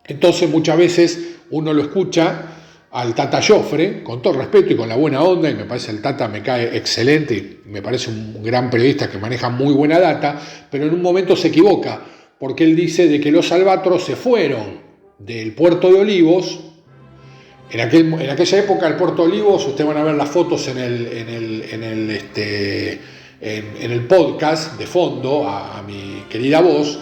Entonces muchas veces uno lo escucha al Tata Joffre, con todo respeto y con la buena onda, y me parece el Tata me cae excelente, y me parece un gran periodista que maneja muy buena data, pero en un momento se equivoca, porque él dice de que los albatros se fueron del puerto de Olivos. En aquella época el puerto de Olivos, ustedes van a ver las fotos en el podcast de fondo a mi querida voz,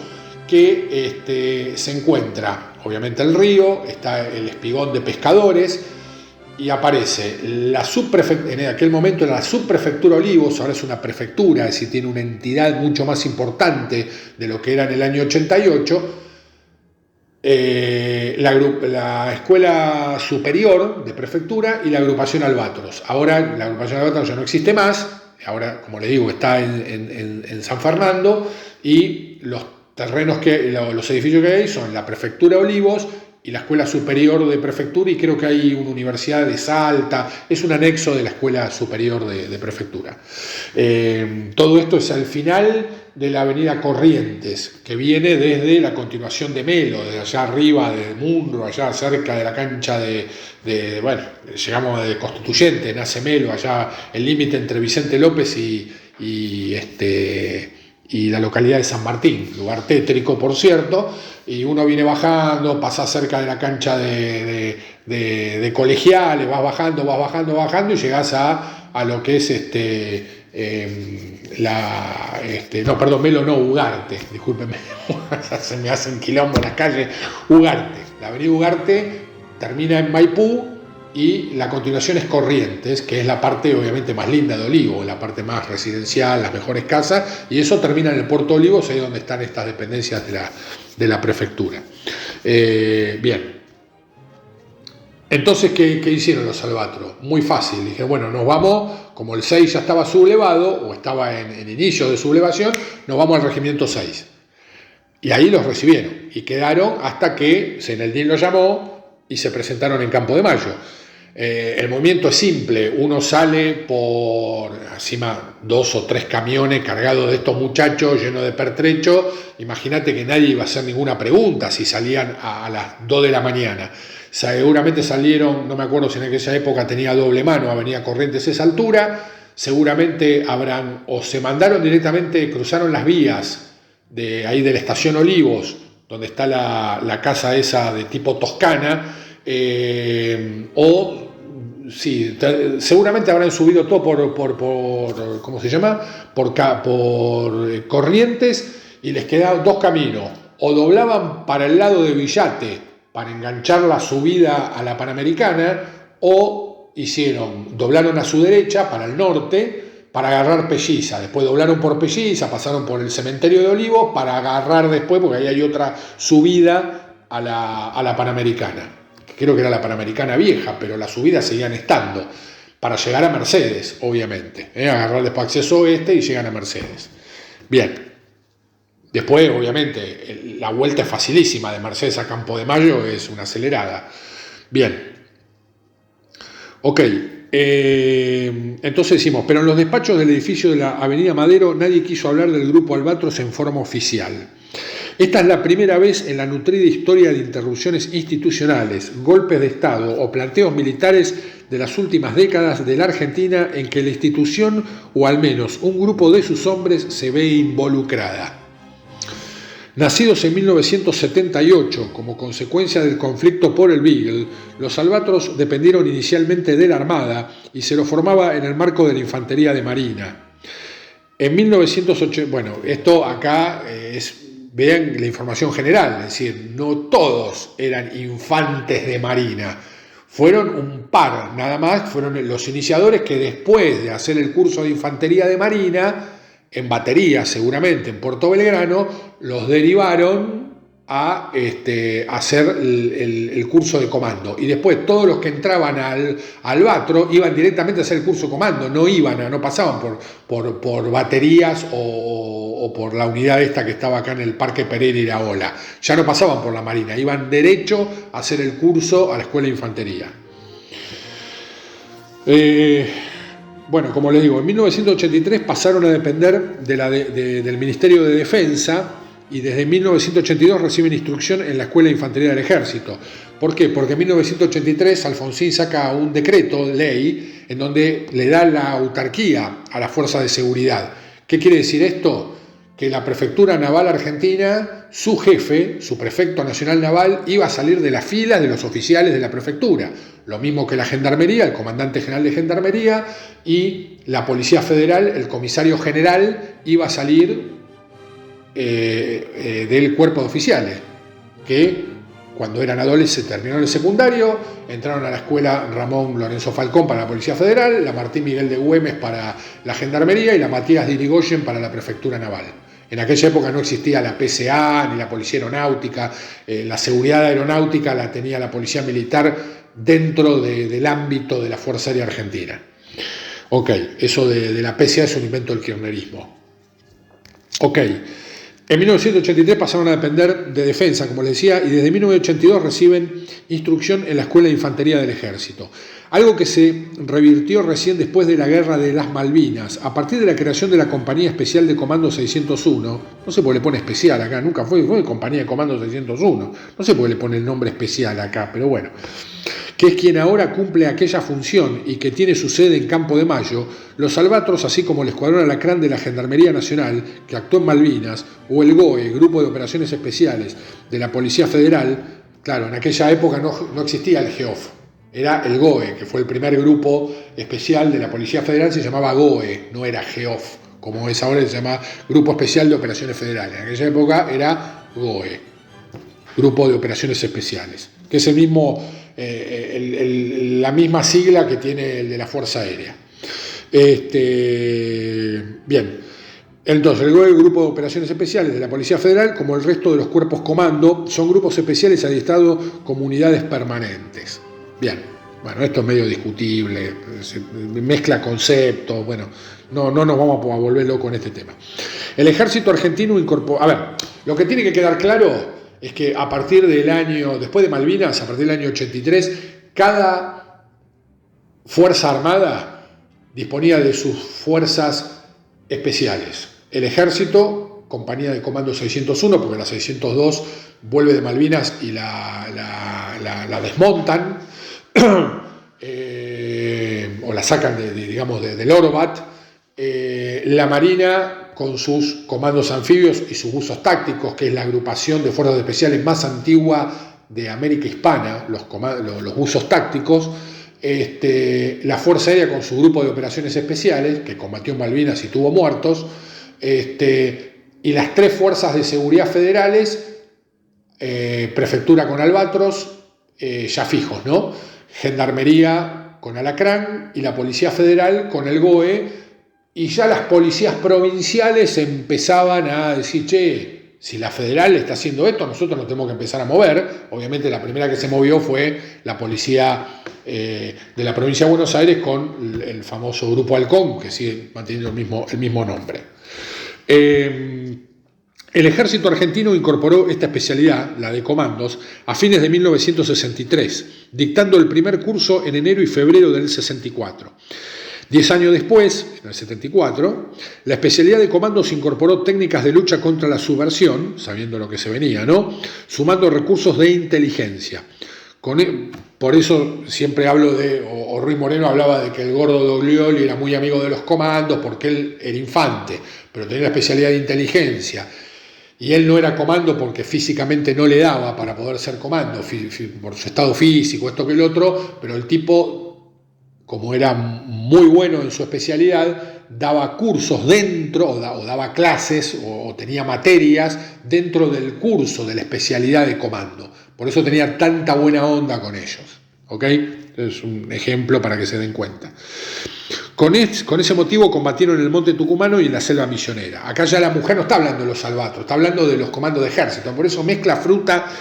que se encuentra obviamente el río, está el espigón de pescadores y aparece la subprefectura, en aquel momento era la subprefectura Olivos, ahora es una prefectura, es decir, tiene una entidad mucho más importante de lo que era en el año 88. La escuela superior de prefectura y la agrupación Albatros. Ahora la agrupación Albatros ya no existe más, ahora, como les digo, está en San Fernando, y los los edificios que hay son la prefectura Olivos y la escuela superior de prefectura, y creo que hay una universidad de Salta, es un anexo de la escuela superior de prefectura. Todo esto es al final de la avenida Corrientes, que viene desde la continuación de Melo, desde allá arriba de Munro, allá cerca de la cancha llegamos de Constituyente, nace Melo, allá el límite entre Vicente López y la localidad de San Martín, lugar tétrico por cierto, y uno viene bajando, pasa cerca de la cancha de Colegiales, vas bajando y llegás a lo que es Ugarte, discúlpenme, se me hacen quilombo en las calles. Ugarte, la avenida Ugarte termina en Maipú y la continuación es Corrientes, que es la parte obviamente más linda de Olivos, la parte más residencial, las mejores casas, y eso termina en el Puerto Olivos, ahí donde están estas dependencias de la prefectura. Bien. Entonces, ¿qué hicieron los Salvatros? Muy fácil. Dije, bueno, nos vamos, como el 6 ya estaba sublevado, o estaba en inicio de sublevación, nos vamos al regimiento 6. Y ahí los recibieron, y quedaron hasta que Zenaldín los llamó y se presentaron en Campo de Mayo. El movimiento es simple, uno sale por encima 2 o 3 camiones cargados de estos muchachos llenos de pertrecho. Imagínate que nadie iba a hacer ninguna pregunta si salían a las 2 de la mañana. Seguramente salieron, no me acuerdo si en aquella época tenía doble mano, Avenida Corrientes a esa altura, seguramente o se mandaron directamente, cruzaron las vías de ahí de la estación Olivos, donde está la casa esa de tipo Toscana, seguramente habrán subido todo por ¿cómo se llama? Por Corrientes, y les quedaban 2 caminos, o doblaban para el lado de Villate para enganchar la subida a la Panamericana, o doblaron a su derecha para el norte para agarrar Pelliza, después doblaron por Pelliza, pasaron por el cementerio de Olivos para agarrar después, porque ahí hay otra subida a la Panamericana. Creo que era la Panamericana vieja, pero las subidas seguían estando, para llegar a Mercedes, obviamente. Agarrar después acceso oeste y llegan a Mercedes. Bien. Después, obviamente, la vuelta es facilísima, de Mercedes a Campo de Mayo es una acelerada. Bien. Ok. Entonces decimos, pero en los despachos del edificio de la Avenida Madero nadie quiso hablar del Grupo Albatros en forma oficial. Esta es la primera vez en la nutrida historia de interrupciones institucionales, golpes de Estado o planteos militares de las últimas décadas de la Argentina en que la institución, o al menos un grupo de sus hombres, se ve involucrada. Nacidos en 1978 como consecuencia del conflicto por el Beagle, los Albatros dependieron inicialmente de la Armada y se lo formaba en el marco de la Infantería de Marina. En 1980, bueno, esto acá vean la información general, es decir, no todos eran infantes de Marina, fueron un par nada más, fueron los iniciadores que después de hacer el curso de Infantería de Marina, en batería seguramente en Puerto Belgrano, los derivaron a hacer el curso de comando, y después todos los que entraban al Albatro iban directamente a hacer el curso de comando, no pasaban por baterías o por la unidad esta que estaba acá en el Parque Pereira Iraola, ya no pasaban por la Marina, iban derecho a hacer el curso a la Escuela de Infantería. Bueno, como les digo, en 1983 pasaron a depender del Ministerio de Defensa, y desde 1982 reciben instrucción en la Escuela de Infantería del Ejército. ¿Por qué? Porque en 1983 Alfonsín saca un decreto, ley, en donde le da la autarquía a las fuerzas de seguridad. ¿Qué quiere decir esto? Que la Prefectura Naval Argentina, su jefe, su prefecto nacional naval, iba a salir de las filas de los oficiales de la prefectura. Lo mismo que la Gendarmería, el comandante general de Gendarmería, y la Policía Federal, el comisario general, iba a salir del cuerpo de oficiales, que cuando eran adolescentes terminaron el secundario, entraron a la escuela Ramón Lorenzo Falcón para la Policía Federal, la Martín Miguel de Güemes para la Gendarmería y la Matías de Irigoyen para la Prefectura Naval. En aquella época no existía la PCA ni la Policía Aeronáutica, la seguridad aeronáutica la tenía la Policía Militar dentro del ámbito de la Fuerza Aérea Argentina. Ok, eso de la PCA es un invento del kirchnerismo. Ok. En 1983 pasaron a depender de Defensa, como les decía, y desde 1982 reciben instrucción en la Escuela de Infantería del Ejército. Algo que se revirtió recién después de la Guerra de las Malvinas, a partir de la creación de la Compañía Especial de Comando 601, no sé por qué le pone especial acá, nunca fue Compañía de Comando 601, no sé por qué le pone el nombre especial acá, pero bueno, que es quien ahora cumple aquella función y que tiene su sede en Campo de Mayo. Los Albatros, así como el Escuadrón Alacrán de la Gendarmería Nacional, que actuó en Malvinas, o el GOE, Grupo de Operaciones Especiales de la Policía Federal, claro, en aquella época no existía el GEOF, era el GOE, que fue el primer grupo especial de la Policía Federal, se llamaba GOE, no era GEOF, como es ahora, se llama Grupo Especial de Operaciones Federales. En aquella época era GOE, Grupo de Operaciones Especiales, que es el mismo, la misma sigla que tiene el de la Fuerza Aérea. Bien, entonces el GOE, el Grupo de Operaciones Especiales de la Policía Federal, como el resto de los cuerpos comando, son grupos especiales adiestrados como unidades permanentes. Bien, bueno, esto es medio discutible, se mezcla conceptos, bueno, no nos vamos a volver locos en este tema. El ejército argentino incorporó, a ver, lo que tiene que quedar claro es que a partir del año, después de Malvinas, a partir del año 83, cada fuerza armada disponía de sus fuerzas especiales. El ejército, compañía de comando 601, porque la 602 vuelve de Malvinas y la desmontan, o la sacan del Orobat. La Marina con sus comandos anfibios y sus buzos tácticos, que es la agrupación de fuerzas especiales más antigua de América Hispana, los buzos tácticos. La Fuerza Aérea con su grupo de operaciones especiales, que combatió en Malvinas y tuvo muertos, y las tres fuerzas de seguridad federales, prefectura con Albatros, ya fijos, ¿no? Gendarmería con Alacrán y la Policía Federal con el GOE, y ya las policías provinciales empezaban a decir, che, si la federal está haciendo esto, nosotros nos tenemos que empezar a mover. Obviamente la primera que se movió fue la policía de la provincia de Buenos Aires con el famoso Grupo Halcón, que sigue manteniendo el mismo nombre. El ejército argentino incorporó esta especialidad, la de comandos, a fines de 1963, dictando el primer curso en enero y febrero del 64. 10 años después, en el 74, la especialidad de comandos incorporó técnicas de lucha contra la subversión, sabiendo lo que se venía, ¿no? Sumando recursos de inteligencia. Por eso siempre hablo o Ruiz Moreno hablaba de que el gordo Doglioli era muy amigo de los comandos, porque él era infante, pero tenía la especialidad de inteligencia. Y él no era comando porque físicamente no le daba para poder ser comando, por su estado físico, esto que el otro, pero el tipo, como era muy bueno en su especialidad, daba cursos dentro, o daba clases, o tenía materias dentro del curso de la especialidad de comando. Por eso tenía tanta buena onda con ellos. ¿Ok? Es un ejemplo para que se den cuenta. Con ese motivo combatieron en el Monte Tucumano y en la Selva Misionera. Acá ya la mujer no está hablando de los Albatros, está hablando de los comandos de ejército. Por eso mezcla fruta.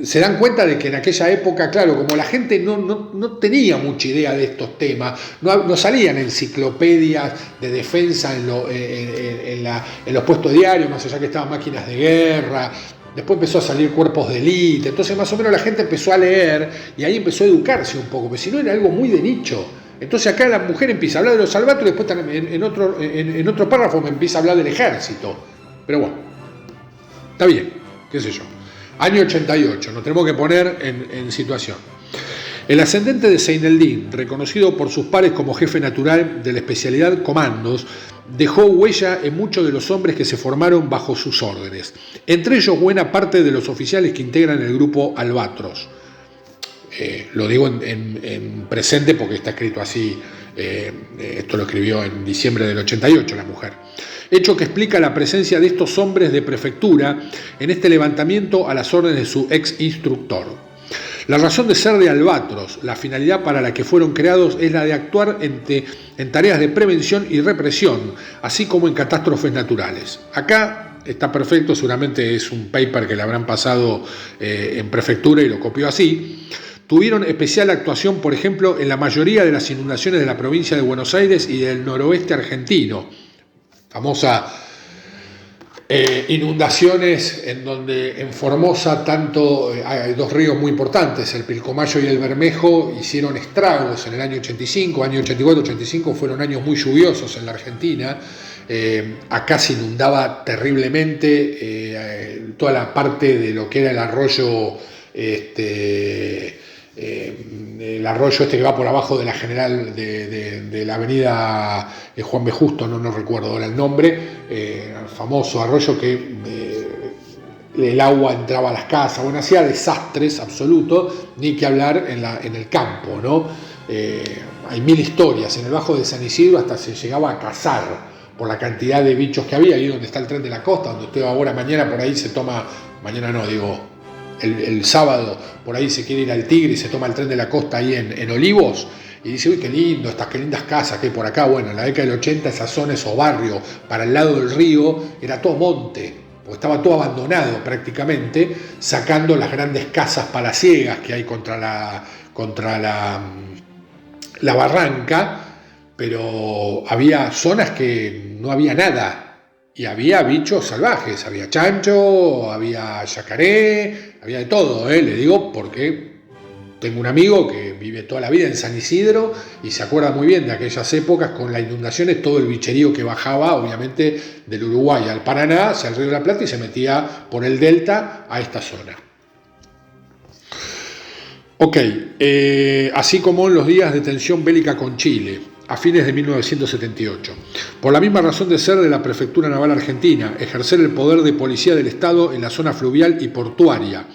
Se dan cuenta de que en aquella época, claro, como la gente no tenía mucha idea de estos temas, no salían enciclopedias de defensa en los puestos diarios, más allá que estaban máquinas de guerra. Después empezó a salir cuerpos de élite. Entonces más o menos la gente empezó a leer y ahí empezó a educarse un poco, porque si no era algo muy de nicho. Entonces acá la mujer empieza a hablar de los Albatros y después en otro párrafo me empieza a hablar del ejército. Pero bueno, está bien, qué sé yo. Año 88, nos tenemos que poner en situación. El ascendente de Seineldin, reconocido por sus pares como jefe natural de la especialidad comandos, dejó huella en muchos de los hombres que se formaron bajo sus órdenes, entre ellos buena parte de los oficiales que integran el grupo Albatros. Lo digo en presente porque está escrito así, esto lo escribió en diciembre del 88 la mujer. Hecho que explica la presencia de estos hombres de prefectura en este levantamiento a las órdenes de su ex instructor. La razón de ser de Albatros, la finalidad para la que fueron creados es la de actuar en tareas de prevención y represión, así como en catástrofes naturales. Acá está perfecto, seguramente es un paper que le habrán pasado en prefectura y lo copió así. Tuvieron especial actuación, por ejemplo, en la mayoría de las inundaciones de la provincia de Buenos Aires y del noroeste argentino. Famosa inundaciones en donde en Formosa hay dos ríos muy importantes, el Pilcomayo y el Bermejo, hicieron estragos en el año 85, año 84, 85 fueron años muy lluviosos en la Argentina. Acá se inundaba terriblemente toda la parte de lo que era el arroyo el arroyo que va por abajo de la general de la avenida Juan B. Justo, no recuerdo ahora el nombre, el famoso arroyo que el agua entraba a las casas, bueno, hacía desastres absolutos, ni que hablar en el campo, ¿no? Hay mil historias, en el Bajo de San Isidro hasta se llegaba a cazar por la cantidad de bichos que había, ahí donde está el tren de la costa, donde usted ahora mañana por ahí se toma, mañana no, digo, el sábado por ahí se quiere ir al Tigre y se toma el tren de la costa ahí en Olivos, y dice, uy, qué lindo, qué lindas casas que hay por acá. Bueno, en la década del 80 esa zona, esos barrios, para el lado del río, era todo monte, porque estaba todo abandonado prácticamente, sacando las grandes casas palaciegas que hay contra la barranca, pero había zonas que no había nada, y había bichos salvajes, había chancho, había yacaré, había de todo, le digo porque tengo un amigo que vive toda la vida en San Isidro y se acuerda muy bien de aquellas épocas con las inundaciones, todo el bicherío que bajaba, obviamente, del Uruguay al Paraná, hacia el Río de la Plata y se metía por el delta a esta zona. Ok, así como en los días de tensión bélica con Chile, a fines de 1978. Por la misma razón de ser de la Prefectura Naval Argentina, ejercer el poder de policía del Estado en la zona fluvial y portuaria.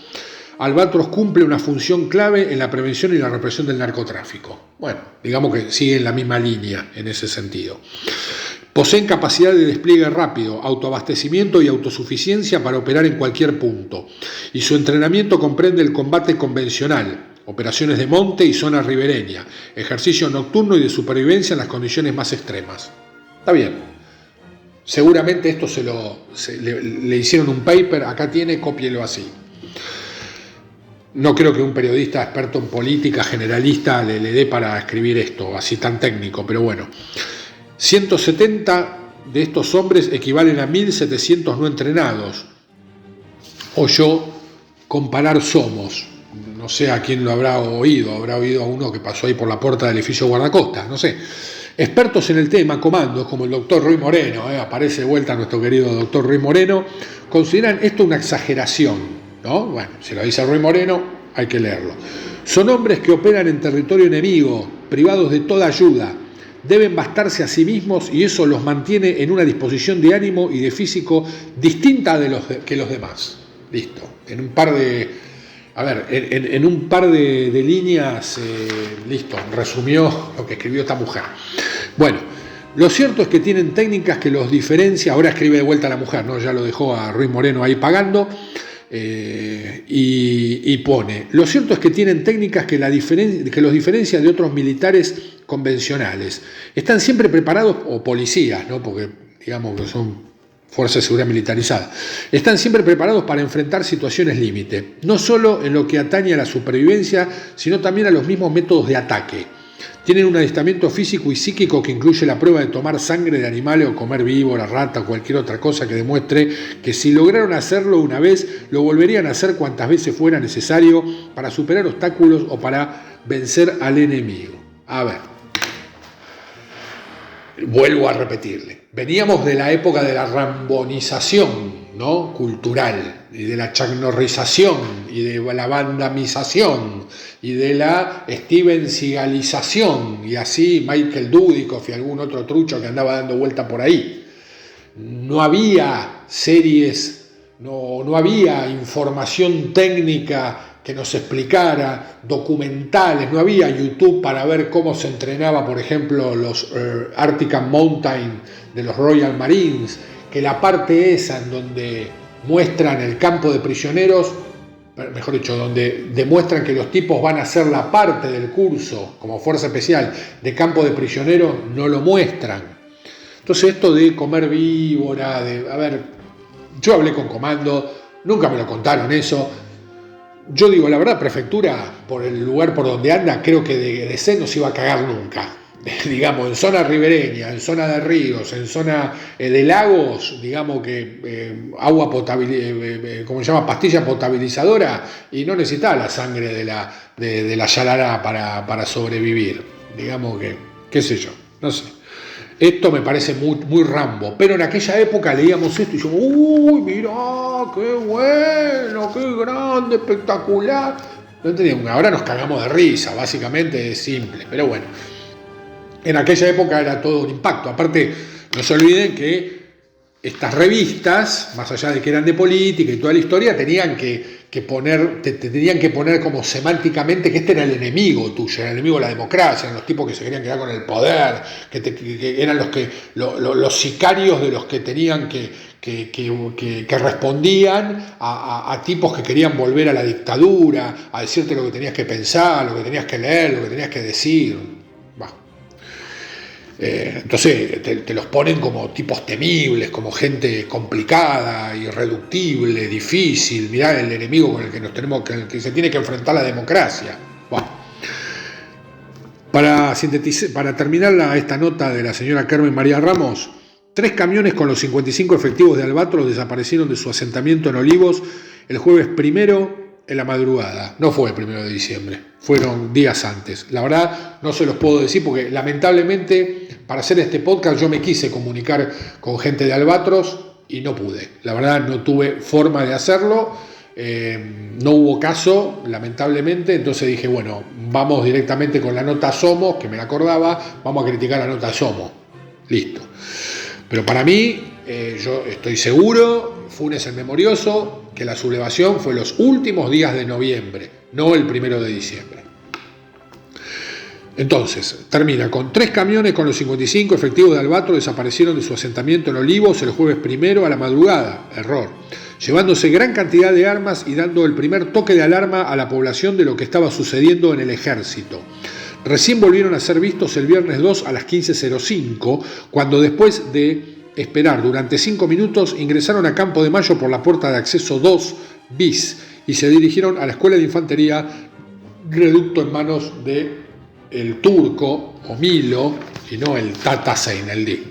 Albatros cumple una función clave en la prevención y la represión del narcotráfico. Bueno, digamos que sigue en la misma línea en ese sentido. Poseen capacidad de despliegue rápido, autoabastecimiento y autosuficiencia para operar en cualquier punto. Y su entrenamiento comprende el combate convencional, operaciones de monte y zona ribereña, ejercicio nocturno y de supervivencia en las condiciones más extremas. Está bien. Seguramente esto le hicieron un paper, acá tiene, cópielo así. No creo que un periodista experto en política generalista le dé para escribir esto, así tan técnico, pero bueno. 170 de estos hombres equivalen a 1.700 no entrenados. O yo, comparar somos. No sé a quién lo habrá oído a uno que pasó ahí por la puerta del edificio guardacosta, no sé. Expertos en el tema, comandos como el doctor Ruy Moreno, aparece de vuelta nuestro querido doctor Ruy Moreno, consideran esto una exageración. ¿No? Bueno, si lo dice Ruy Moreno, hay que leerlo. Son hombres que operan en territorio enemigo, privados de toda ayuda, deben bastarse a sí mismos y eso los mantiene en una disposición de ánimo y de físico distinta que los demás. Listo. En un par de líneas, listo, resumió lo que escribió esta mujer. Bueno, lo cierto es que tienen técnicas que los diferencia, ahora escribe de vuelta la mujer, ¿no? Ya lo dejó a Ruy Moreno ahí pagando. Y pone, lo cierto es que tienen técnicas que los diferencian de otros militares convencionales. Están siempre preparados, o policías, ¿no? Porque digamos que son fuerzas de seguridad militarizadas. Están siempre preparados para enfrentar situaciones límite, no solo en lo que atañe a la supervivencia, sino también a los mismos métodos de ataque. Tienen un adiestramiento físico y psíquico que incluye la prueba de tomar sangre de animales o comer víbora, rata o cualquier otra cosa que demuestre que si lograron hacerlo una vez, lo volverían a hacer cuantas veces fuera necesario para superar obstáculos o para vencer al enemigo. A ver, vuelvo a repetirle. Veníamos de la época de la rambonización, ¿no? Cultural, y de la chagnorrización, y de la vandamización, y de la Steven Seagalización, y así Michael Dudikoff y algún otro trucho que andaba dando vuelta por ahí. No había series, no había información técnica que nos explicara, documentales, no había YouTube para ver cómo se entrenaba, por ejemplo, los Arctic Mountain de los Royal Marines, que la parte esa en donde muestran el campo de prisioneros, mejor dicho, donde demuestran que los tipos van a hacer la parte del curso como fuerza especial de campo de prisioneros, no lo muestran. Entonces esto de comer víbora, yo hablé con comando, nunca me lo contaron eso. Yo digo, la verdad, prefectura, por el lugar por donde anda, creo que de sed no se iba a cagar nunca. Digamos, en zona ribereña, en zona de ríos, en zona de lagos, digamos que agua potable, ¿cómo se llama? Pastilla potabilizadora, y no necesitaba la sangre de la yalará para sobrevivir. Digamos que, qué sé yo, no sé. Esto me parece muy, muy Rambo, pero en aquella época leíamos esto y dijimos, uy, mirá, qué bueno, qué grande, espectacular. No entendíamos, ahora nos cagamos de risa, básicamente es simple, pero bueno. En aquella época era todo un impacto. Aparte, no se olviden que estas revistas, más allá de que eran de política y toda la historia, tenían que poner, te tenían que poner como semánticamente que este era el enemigo tuyo, era el enemigo de la democracia, eran los tipos que se querían quedar con el poder, que eran los sicarios de los que tenían que respondían a tipos que querían volver a la dictadura, a decirte lo que tenías que pensar, lo que tenías que leer, lo que tenías que decir. Entonces te los ponen como tipos temibles, como gente complicada, irreductible, difícil. Mirá el enemigo con el que nos tenemos, que se tiene que enfrentar la democracia. Bueno, para terminar esta nota de la señora Carmen María Ramos, 3 camiones con los 55 efectivos de Albatros desaparecieron de su asentamiento en Olivos el jueves 1 en la madrugada. No fue el 1 de diciembre, fueron días antes. La verdad no se los puedo decir porque lamentablemente para hacer este podcast yo me quise comunicar con gente de Albatros y no pude. La verdad no tuve forma de hacerlo, no hubo caso lamentablemente, entonces dije bueno, vamos directamente con la nota Somos, que me la acordaba, vamos a criticar la nota Somos. Listo. Pero para mí, yo estoy seguro, Funes el Memorioso, que la sublevación fue los últimos días de noviembre, no el 1 de diciembre. Entonces, termina con 3 camiones con los 55 efectivos de Albatros desaparecieron de su asentamiento en Olivos el jueves 1 a la madrugada, error, llevándose gran cantidad de armas y dando el primer toque de alarma a la población de lo que estaba sucediendo en el ejército. Recién volvieron a ser vistos el viernes 2 a las 15:05, cuando después de esperar durante 5 minutos ingresaron a Campo de Mayo por la puerta de acceso 2 bis y se dirigieron a la escuela de infantería, reducto en manos de el turco o Milo y no el Tata Seineldi.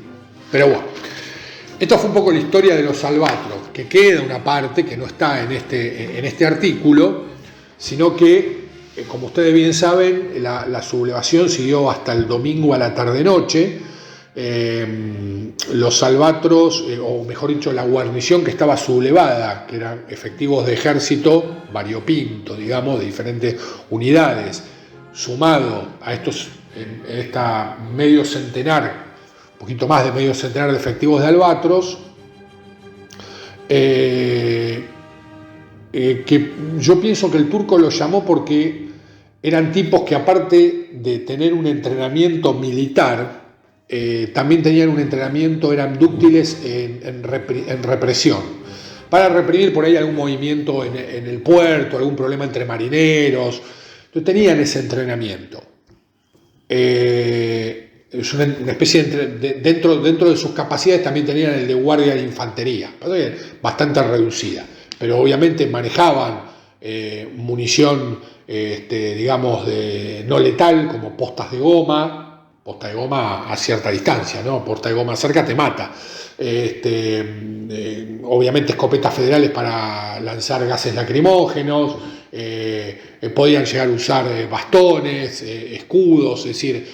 Pero bueno, esto fue un poco la historia de los Albatros, que queda una parte que no está en este artículo, sino que como ustedes bien saben, la sublevación siguió hasta el domingo a la tarde-noche. Los Albatros, o mejor dicho, la guarnición que estaba sublevada, que eran efectivos de ejército variopinto, digamos, de diferentes unidades, sumado a esta medio centenar, un poquito más de medio centenar de efectivos de Albatros, que yo pienso que el turco lo llamó porque eran tipos que aparte de tener un entrenamiento militar, también tenían un entrenamiento, eran dúctiles en represión, para reprimir por ahí algún movimiento en el puerto, algún problema entre marineros. Entonces tenían ese entrenamiento. Es una especie dentro de sus capacidades también tenían el de guardia de infantería, bastante reducida, pero obviamente manejaban munición, digamos, no letal, como postas de goma. Posta de goma a cierta distancia, ¿no? Posta de goma cerca te mata. Obviamente escopetas federales para lanzar gases lacrimógenos, podían llegar a usar bastones, escudos, es decir,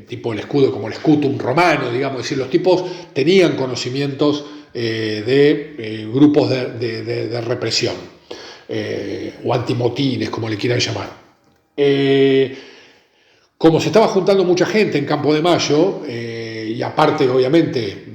tipo el escudo como el scutum romano, digamos, es decir, los tipos tenían conocimientos de grupos de represión, o antimotines, como le quieran llamar. Como se estaba juntando mucha gente en Campo de Mayo, y aparte obviamente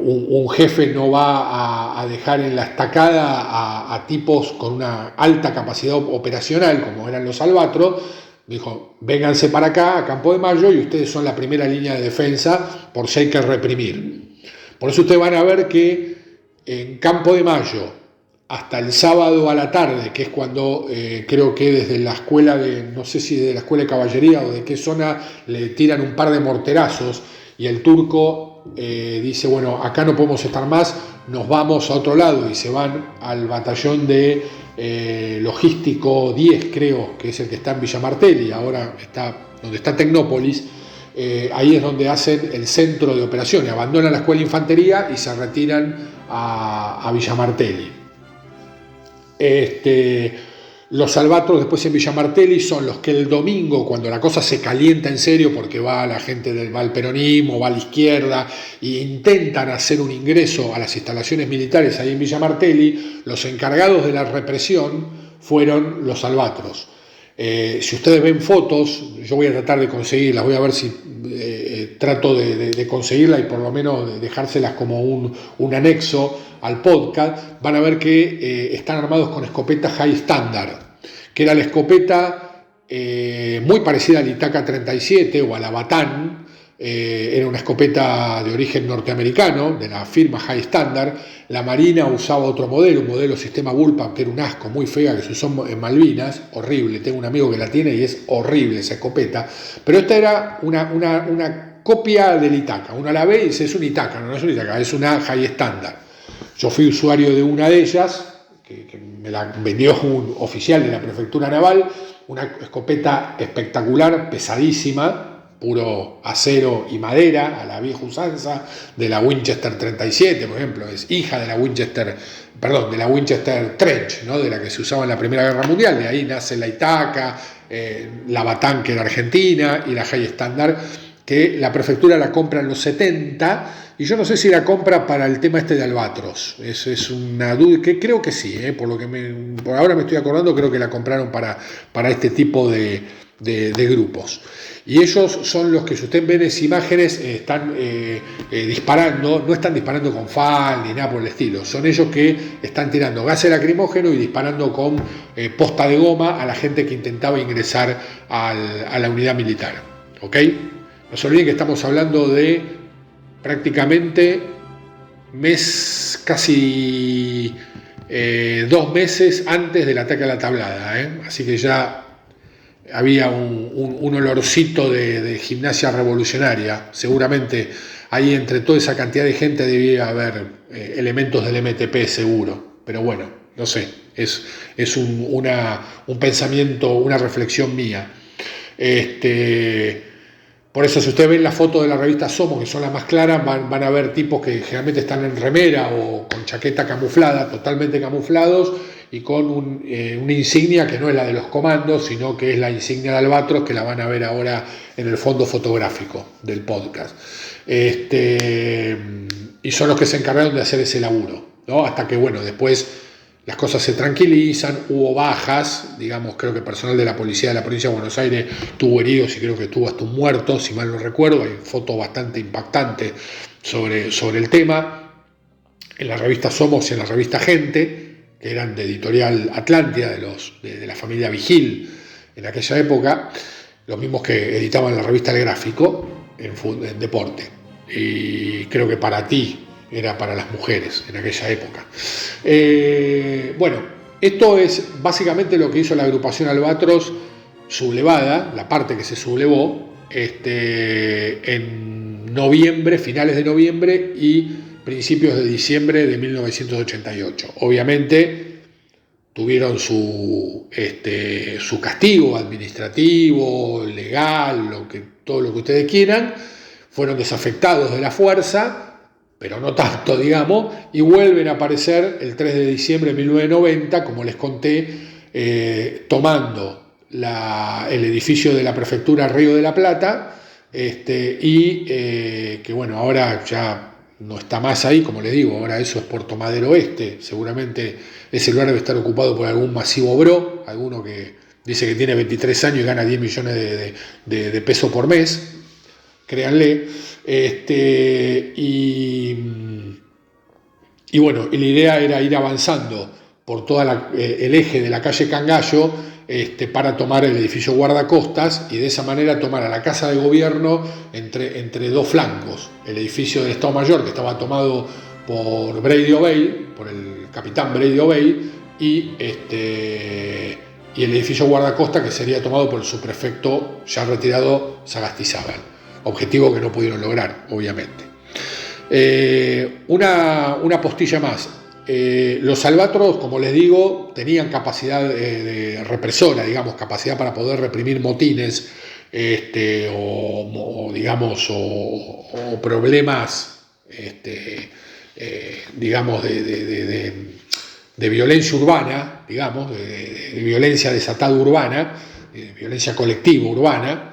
un jefe no va a dejar en la estacada a tipos con una alta capacidad operacional como eran los Albatros, dijo, vénganse para acá a Campo de Mayo y ustedes son la primera línea de defensa por si hay que reprimir. Por eso ustedes van a ver que en Campo de Mayo hasta el sábado a la tarde, que es cuando creo que desde la escuela no sé si de la escuela de caballería o de qué zona, le tiran un par de morterazos y el turco dice, bueno, acá no podemos estar más, nos vamos a otro lado, y se van al batallón de logístico 10, creo, que es el que está en Villa Martelli, ahora está donde está Tecnópolis. Ahí es donde hacen el centro de operaciones, abandonan la escuela de infantería y se retiran a Villa Martelli. Los Albatros después en Villa Martelli son los que el domingo, cuando la cosa se calienta en serio, porque va la gente va al peronismo, va a la izquierda, e intentan hacer un ingreso a las instalaciones militares ahí en Villa Martelli, los encargados de la represión fueron los Albatros. Si ustedes ven fotos, yo voy a tratar de conseguirlas, voy a ver si trato de conseguirlas y por lo menos dejárselas como un anexo al podcast. Van a ver que están armados con escopeta High Standard, que era la escopeta muy parecida al Itaca 37 o a la Batán. Era una escopeta de origen norteamericano, de la firma High Standard. La Marina usaba otro modelo, un modelo sistema Bullpup, que era un asco, muy fea, que se usó en Malvinas, horrible. Tengo un amigo que la tiene y es horrible esa escopeta. Pero esta era una copia del Itaca. Uno la ve y dice, es un Itaca, no es un Itaca, es una High Standard. Yo fui usuario de una de ellas, que me la vendió un oficial de la Prefectura Naval, una escopeta espectacular, pesadísima, puro acero y madera, a la vieja usanza, de la Winchester 37, por ejemplo, es hija de la Winchester Trench, ¿no? De la que se usaba en la Primera Guerra Mundial. De ahí nace la Itaca, la Batán, que era argentina, y la High Standard, que la prefectura la compra en los 70, y yo no sé si la compra para el tema este de Albatros. Es una duda, que creo que sí, por ahora me estoy acordando, creo que la compraron para este tipo de grupos. Y ellos son los que, si usted ve en esas imágenes, están disparando, no están disparando con FAL ni nada por el estilo, son ellos que están tirando gases lacrimógenos y disparando con posta de goma a la gente que intentaba ingresar a la unidad militar. ¿Ok? No se olviden que estamos hablando de prácticamente casi 2 meses antes del ataque a la Tablada, así que ya había un olorcito de gimnasia revolucionaria. Seguramente ahí entre toda esa cantidad de gente debía haber elementos del MTP seguro, pero bueno, no sé, es un pensamiento, una reflexión mía. Por eso, si ustedes ven la foto de la revista Somos, que son las más claras, van a ver tipos que generalmente están en remera o con chaqueta camuflada, totalmente camuflados, y con una insignia que no es la de los comandos, sino que es la insignia de Albatros, que la van a ver ahora en el fondo fotográfico del podcast. Y son los que se encargaron de hacer ese laburo, ¿no? Hasta que, bueno, después las cosas se tranquilizan, hubo bajas, digamos, creo que personal de la policía de la provincia de Buenos Aires tuvo heridos y creo que tuvo hasta un muerto, si mal no recuerdo. Hay fotos bastante impactantes sobre el tema. En la revista Somos y en la revista Gente, que eran de editorial Atlántida, de la familia Vigil en aquella época, los mismos que editaban la revista El Gráfico en deporte. Y creo que Para Ti era para las mujeres en aquella época. Bueno, esto es básicamente lo que hizo la agrupación Albatros sublevada, la parte que se sublevó en noviembre, finales de noviembre y principios de diciembre de 1988. Obviamente tuvieron su castigo administrativo, legal, todo lo que ustedes quieran. Fueron desafectados de la fuerza, pero no tanto, digamos, y vuelven a aparecer el 3 de diciembre de 1990, como les conté, tomando el edificio de la prefectura Río de la Plata, que bueno, ahora ya no está más ahí, como les digo, ahora eso es Puerto Madero Oeste. Seguramente ese lugar debe estar ocupado por algún masivo bro, alguno que dice que tiene 23 años y gana 10 millones de pesos por mes, créanle. Y bueno, y la idea era ir avanzando por todo el eje de la calle Cangallo, para tomar el edificio guardacostas y de esa manera tomar a la Casa de Gobierno entre dos flancos. El edificio del Estado Mayor, que estaba tomado por Brady O'Bale, por el capitán Brady O'Bale, y el edificio guardacosta, que sería tomado por el subprefecto ya retirado Sagastizábal. Objetivo que no pudieron lograr, obviamente. Una postilla más. Los Albatros, como les digo, tenían capacidad de represora, digamos, capacidad para poder reprimir motines, o problemas, digamos, de violencia urbana, digamos, de violencia desatada urbana, de violencia colectiva urbana.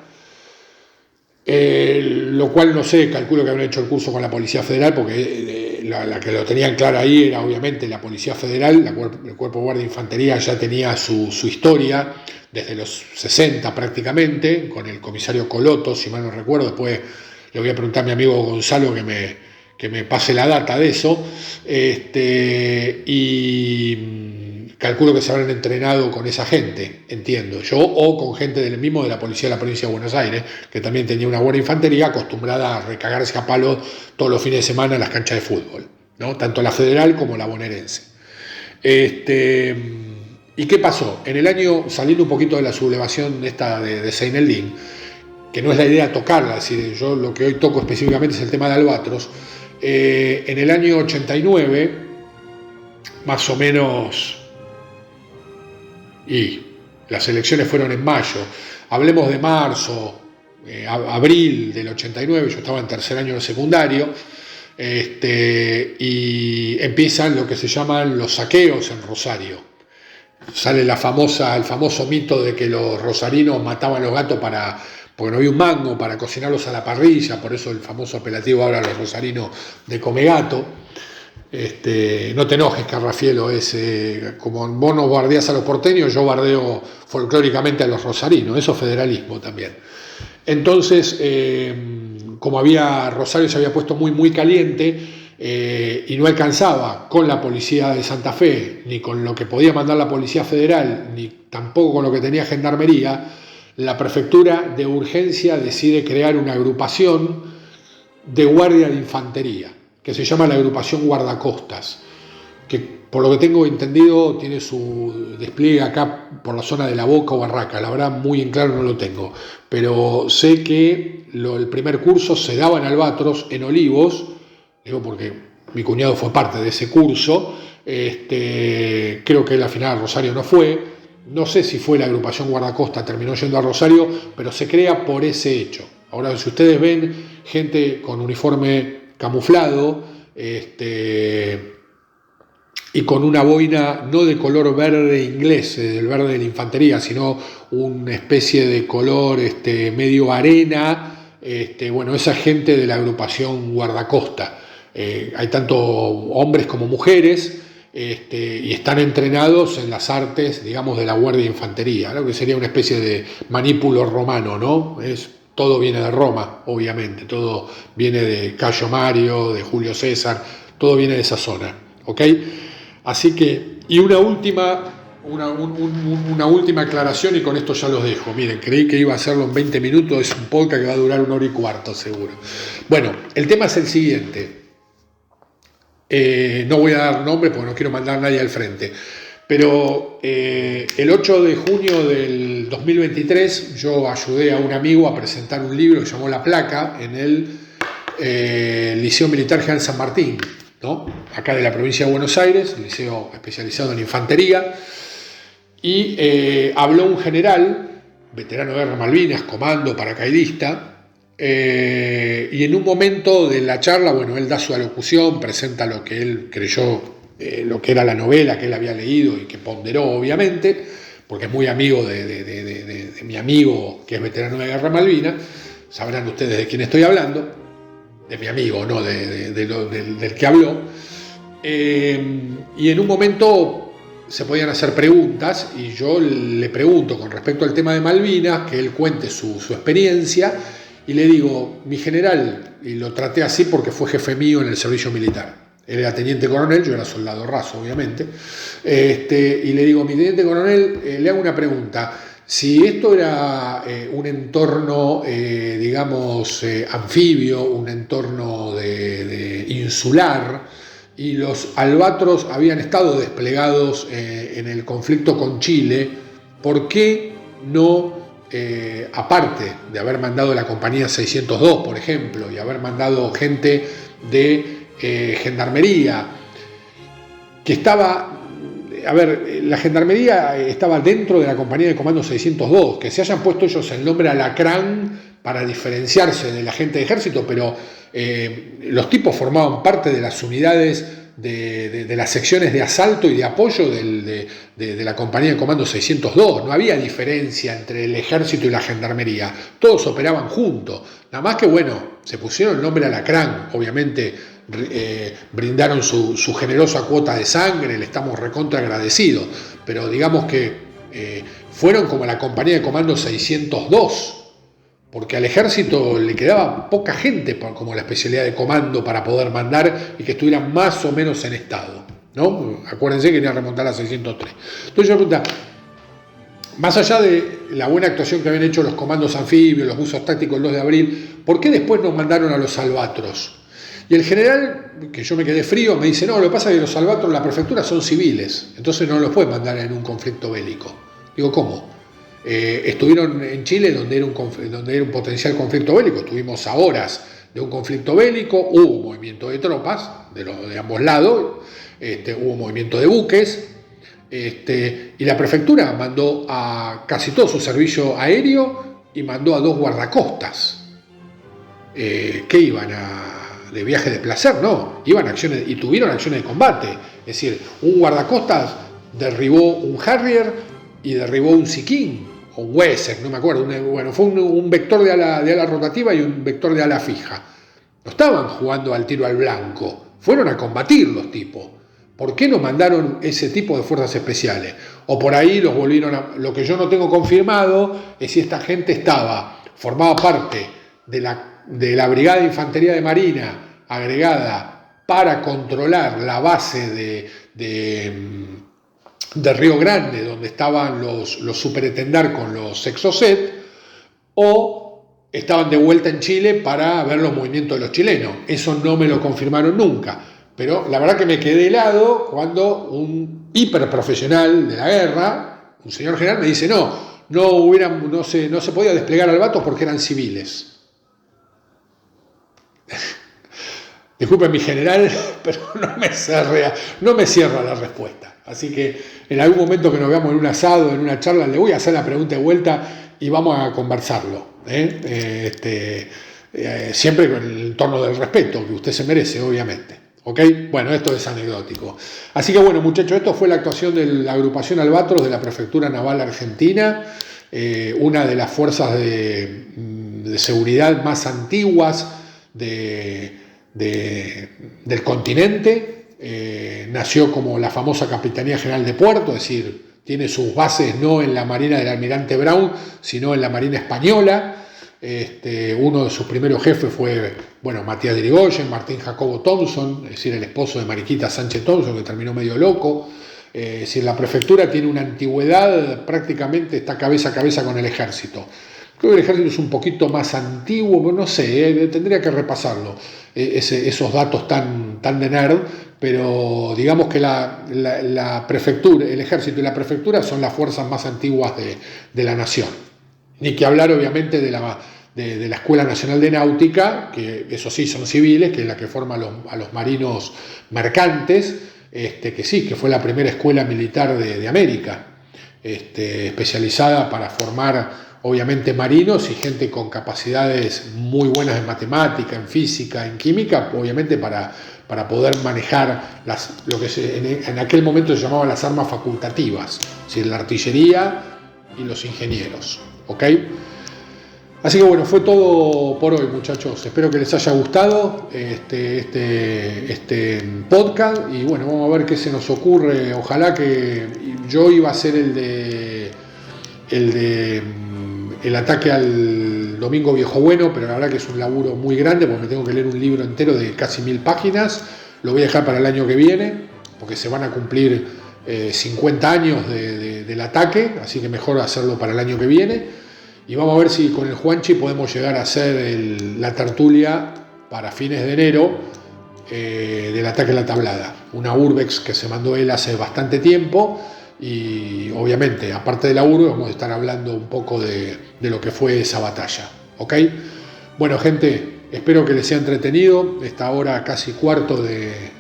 Lo cual no sé, calculo que habrán hecho el curso con la Policía Federal, porque la que lo tenían claro ahí era obviamente la Policía Federal. El Cuerpo de Guardia de Infantería ya tenía su historia desde los 60 prácticamente, con el comisario Coloto, si mal no recuerdo. Después le voy a preguntar a mi amigo Gonzalo que me pase la data de eso. Y calculo que se habrán entrenado con esa gente, entiendo yo, o con gente del mismo de la policía de la provincia de Buenos Aires, que también tenía una buena infantería acostumbrada a recagarse a palos todos los fines de semana en las canchas de fútbol, ¿no? Tanto la federal como la bonaerense. ¿Y qué pasó? En el año, saliendo un poquito de la sublevación esta de Seineldin, que no es la idea tocarla, es decir, yo lo que hoy toco específicamente es el tema de Albatros. En el año 89, más o menos, y las elecciones fueron en mayo, hablemos de marzo, abril del 89, yo estaba en tercer año de secundario, y empiezan lo que se llaman los saqueos en Rosario. Sale el famoso mito de que los rosarinos mataban los gatos porque no había un mango para cocinarlos a la parrilla, por eso el famoso apelativo ahora a los rosarinos de come gato. No te enojes, Carrafielo, como vos no bardeás a los porteños, yo bardeo folclóricamente a los rosarinos, eso es federalismo también. Entonces, como Rosario se había puesto muy, muy caliente, y no alcanzaba con la policía de Santa Fe, ni con lo que podía mandar la Policía Federal, ni tampoco con lo que tenía Gendarmería, la prefectura de urgencia decide crear una agrupación de guardia de infantería, que se llama la agrupación Guardacostas, que por lo que tengo entendido tiene su despliegue acá por la zona de La Boca o Barraca. La verdad muy en claro no lo tengo, pero sé que el primer curso se daba en Albatros, en Olivos, digo porque mi cuñado fue parte de ese curso. Creo que él al final a Rosario no fue. No sé si fue la agrupación Guardacosta, terminó yendo a Rosario, pero se crea por ese hecho. Ahora, si ustedes ven gente con uniforme camuflado, y con una boina no de color verde inglés, del verde de la infantería, sino una especie de color medio arena, bueno, esa gente de la agrupación Guardacosta. Hay tanto hombres como mujeres, y están entrenados en las artes, digamos, de la Guardia de Infantería, ¿no? Que sería una especie de manípulo romano, ¿no? Todo viene de Roma, obviamente, todo viene de Cayo Mario, de Julio César, todo viene de esa zona, ¿ok? Así que, y una última aclaración, y con esto ya los dejo. Miren, creí que iba a hacerlo en 20 minutos, es un podcast que va a durar 1 hora y cuarto seguro. Bueno, el tema es el siguiente. No voy a dar nombre porque no quiero mandar a nadie al frente, pero el 8 de junio del 2023 yo ayudé a un amigo a presentar un libro que se llamó La Placa en el Liceo Militar General San Martín, ¿no? Acá de la provincia de Buenos Aires, el liceo especializado en infantería, y habló un general, veterano de Guerra Malvinas, comando, paracaidista. Y en un momento de la charla, bueno, él da su alocución, presenta lo que él creyó, lo que era la novela que él había leído y que ponderó, obviamente, porque es muy amigo de mi amigo que es veterano de Guerra Malvinas. Sabrán ustedes de quién estoy hablando, de mi amigo, no del que habló. Y en un momento se podían hacer preguntas y yo le pregunto con respecto al tema de Malvinas, que él cuente su experiencia. Y le digo, mi general, y lo traté así porque fue jefe mío en el servicio militar. Él era teniente coronel, yo era soldado raso, obviamente. Y le digo, mi teniente coronel, le hago una pregunta. Si esto era un entorno, digamos, anfibio, un entorno de insular, y los albatros habían estado desplegados en el conflicto con Chile, ¿por qué no... aparte de haber mandado la compañía 602, por ejemplo, y haber mandado gente de Gendarmería, que estaba, la Gendarmería estaba dentro de la compañía de comando 602, que se hayan puesto ellos el nombre Alacrán para diferenciarse de la gente de ejército, pero los tipos formaban parte de las unidades de las secciones de asalto y de apoyo de la compañía de comando 602. No había diferencia entre el ejército y la gendarmería, todos operaban juntos, nada más que bueno, se pusieron el nombre Alacrán, obviamente brindaron su generosa cuota de sangre, le estamos recontra agradecidos, pero digamos que fueron como la compañía de comando 602, porque al ejército le quedaba poca gente como la especialidad de comando para poder mandar y que estuvieran más o menos en estado, ¿no? Acuérdense que querían remontar a 603. Entonces yo pregunto, más allá de la buena actuación que habían hecho los comandos anfibios, los buzos tácticos el 2 de abril, ¿por qué después nos mandaron a los albatros? Y el general, que yo me quedé frío, me dice, no, lo que pasa es que los albatros, la prefectura son civiles, entonces no los pueden mandar en un conflicto bélico. Digo, ¿cómo? Estuvieron en Chile donde era un potencial conflicto bélico, estuvimos a horas de un conflicto bélico, hubo movimiento de tropas de ambos lados, hubo movimiento de buques, y la prefectura mandó a casi todo su servicio aéreo y mandó a 2 guardacostas, que iban de viaje de placer, no, iban a acciones y tuvieron acciones de combate, es decir, un guardacostas derribó un Harrier y derribó un Sikín o un Wessex, no me acuerdo, fue un vector de ala rotativa y un vector de ala fija. No estaban jugando al tiro al blanco, fueron a combatir los tipos. ¿Por qué no mandaron ese tipo de fuerzas especiales? O por ahí los volvieron a... Lo que yo no tengo confirmado es si esta gente formaba parte de la Brigada de Infantería de Marina agregada para controlar la base de Río Grande, donde estaban los superetendar con los Exocet, o estaban de vuelta en Chile para ver los movimientos de los chilenos. Eso no me lo confirmaron nunca. Pero la verdad que me quedé helado cuando un hiperprofesional de la guerra, un señor general, me dice, no se podía desplegar albatros porque eran civiles. Disculpen mi general, pero no me cierra la respuesta. Así que en algún momento que nos veamos en un asado, en una charla, le voy a hacer la pregunta de vuelta y vamos a conversarlo. Siempre con el tono del respeto que usted se merece, obviamente. ¿Ok? Bueno, esto es anecdótico. Así que bueno, muchachos, esto fue la actuación de la agrupación Albatros de la Prefectura Naval Argentina, una de las fuerzas de seguridad más antiguas del continente. Nació como la famosa Capitanía General de Puerto, es decir, tiene sus bases no en la Marina del Almirante Brown, sino en la Marina Española. Uno de sus primeros jefes fue, Matías de Irigoyen, Martín Jacobo Thompson, es decir, el esposo de Mariquita Sánchez Thompson, que terminó medio loco. Es decir, la prefectura tiene una antigüedad, prácticamente está cabeza a cabeza con el ejército. Creo que el ejército es un poquito más antiguo, pero no sé, tendría que repasarlo, esos datos tan de nerd, pero digamos que la prefectura, el ejército y la prefectura son las fuerzas más antiguas de la nación. Ni que hablar obviamente de la Escuela Nacional de Náutica, que eso sí son civiles, que es la que forma a los marinos mercantes, que fue la primera escuela militar de América, especializada para formar obviamente marinos y gente con capacidades muy buenas en matemática, en física, en química, obviamente para poder manejar lo que en aquel momento se llamaban las armas facultativas, es decir, la artillería y los ingenieros. ¿Ok? Así que bueno, fue todo por hoy, muchachos. Espero que les haya gustado este podcast y bueno, vamos a ver qué se nos ocurre. Ojalá que yo iba a hacer el ataque al Domingo Viejo Bueno, pero la verdad que es un laburo muy grande porque me tengo que leer un libro entero de casi 1000 páginas. Lo voy a dejar para el año que viene porque se van a cumplir 50 años del ataque, así que mejor hacerlo para el año que viene. Y vamos a ver si con el Juanchi podemos llegar a hacer la tertulia para fines de enero del ataque a la Tablada. Una urbex que se mandó él hace bastante tiempo y obviamente, aparte de la urbex, vamos a estar hablando un poco de lo que fue esa batalla. ¿Ok? Bueno, gente, espero que les sea entretenido. Esta hora casi cuarto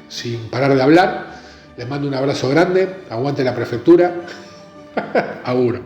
sin parar de hablar. Les mando un abrazo grande. Aguante la prefectura. Agur.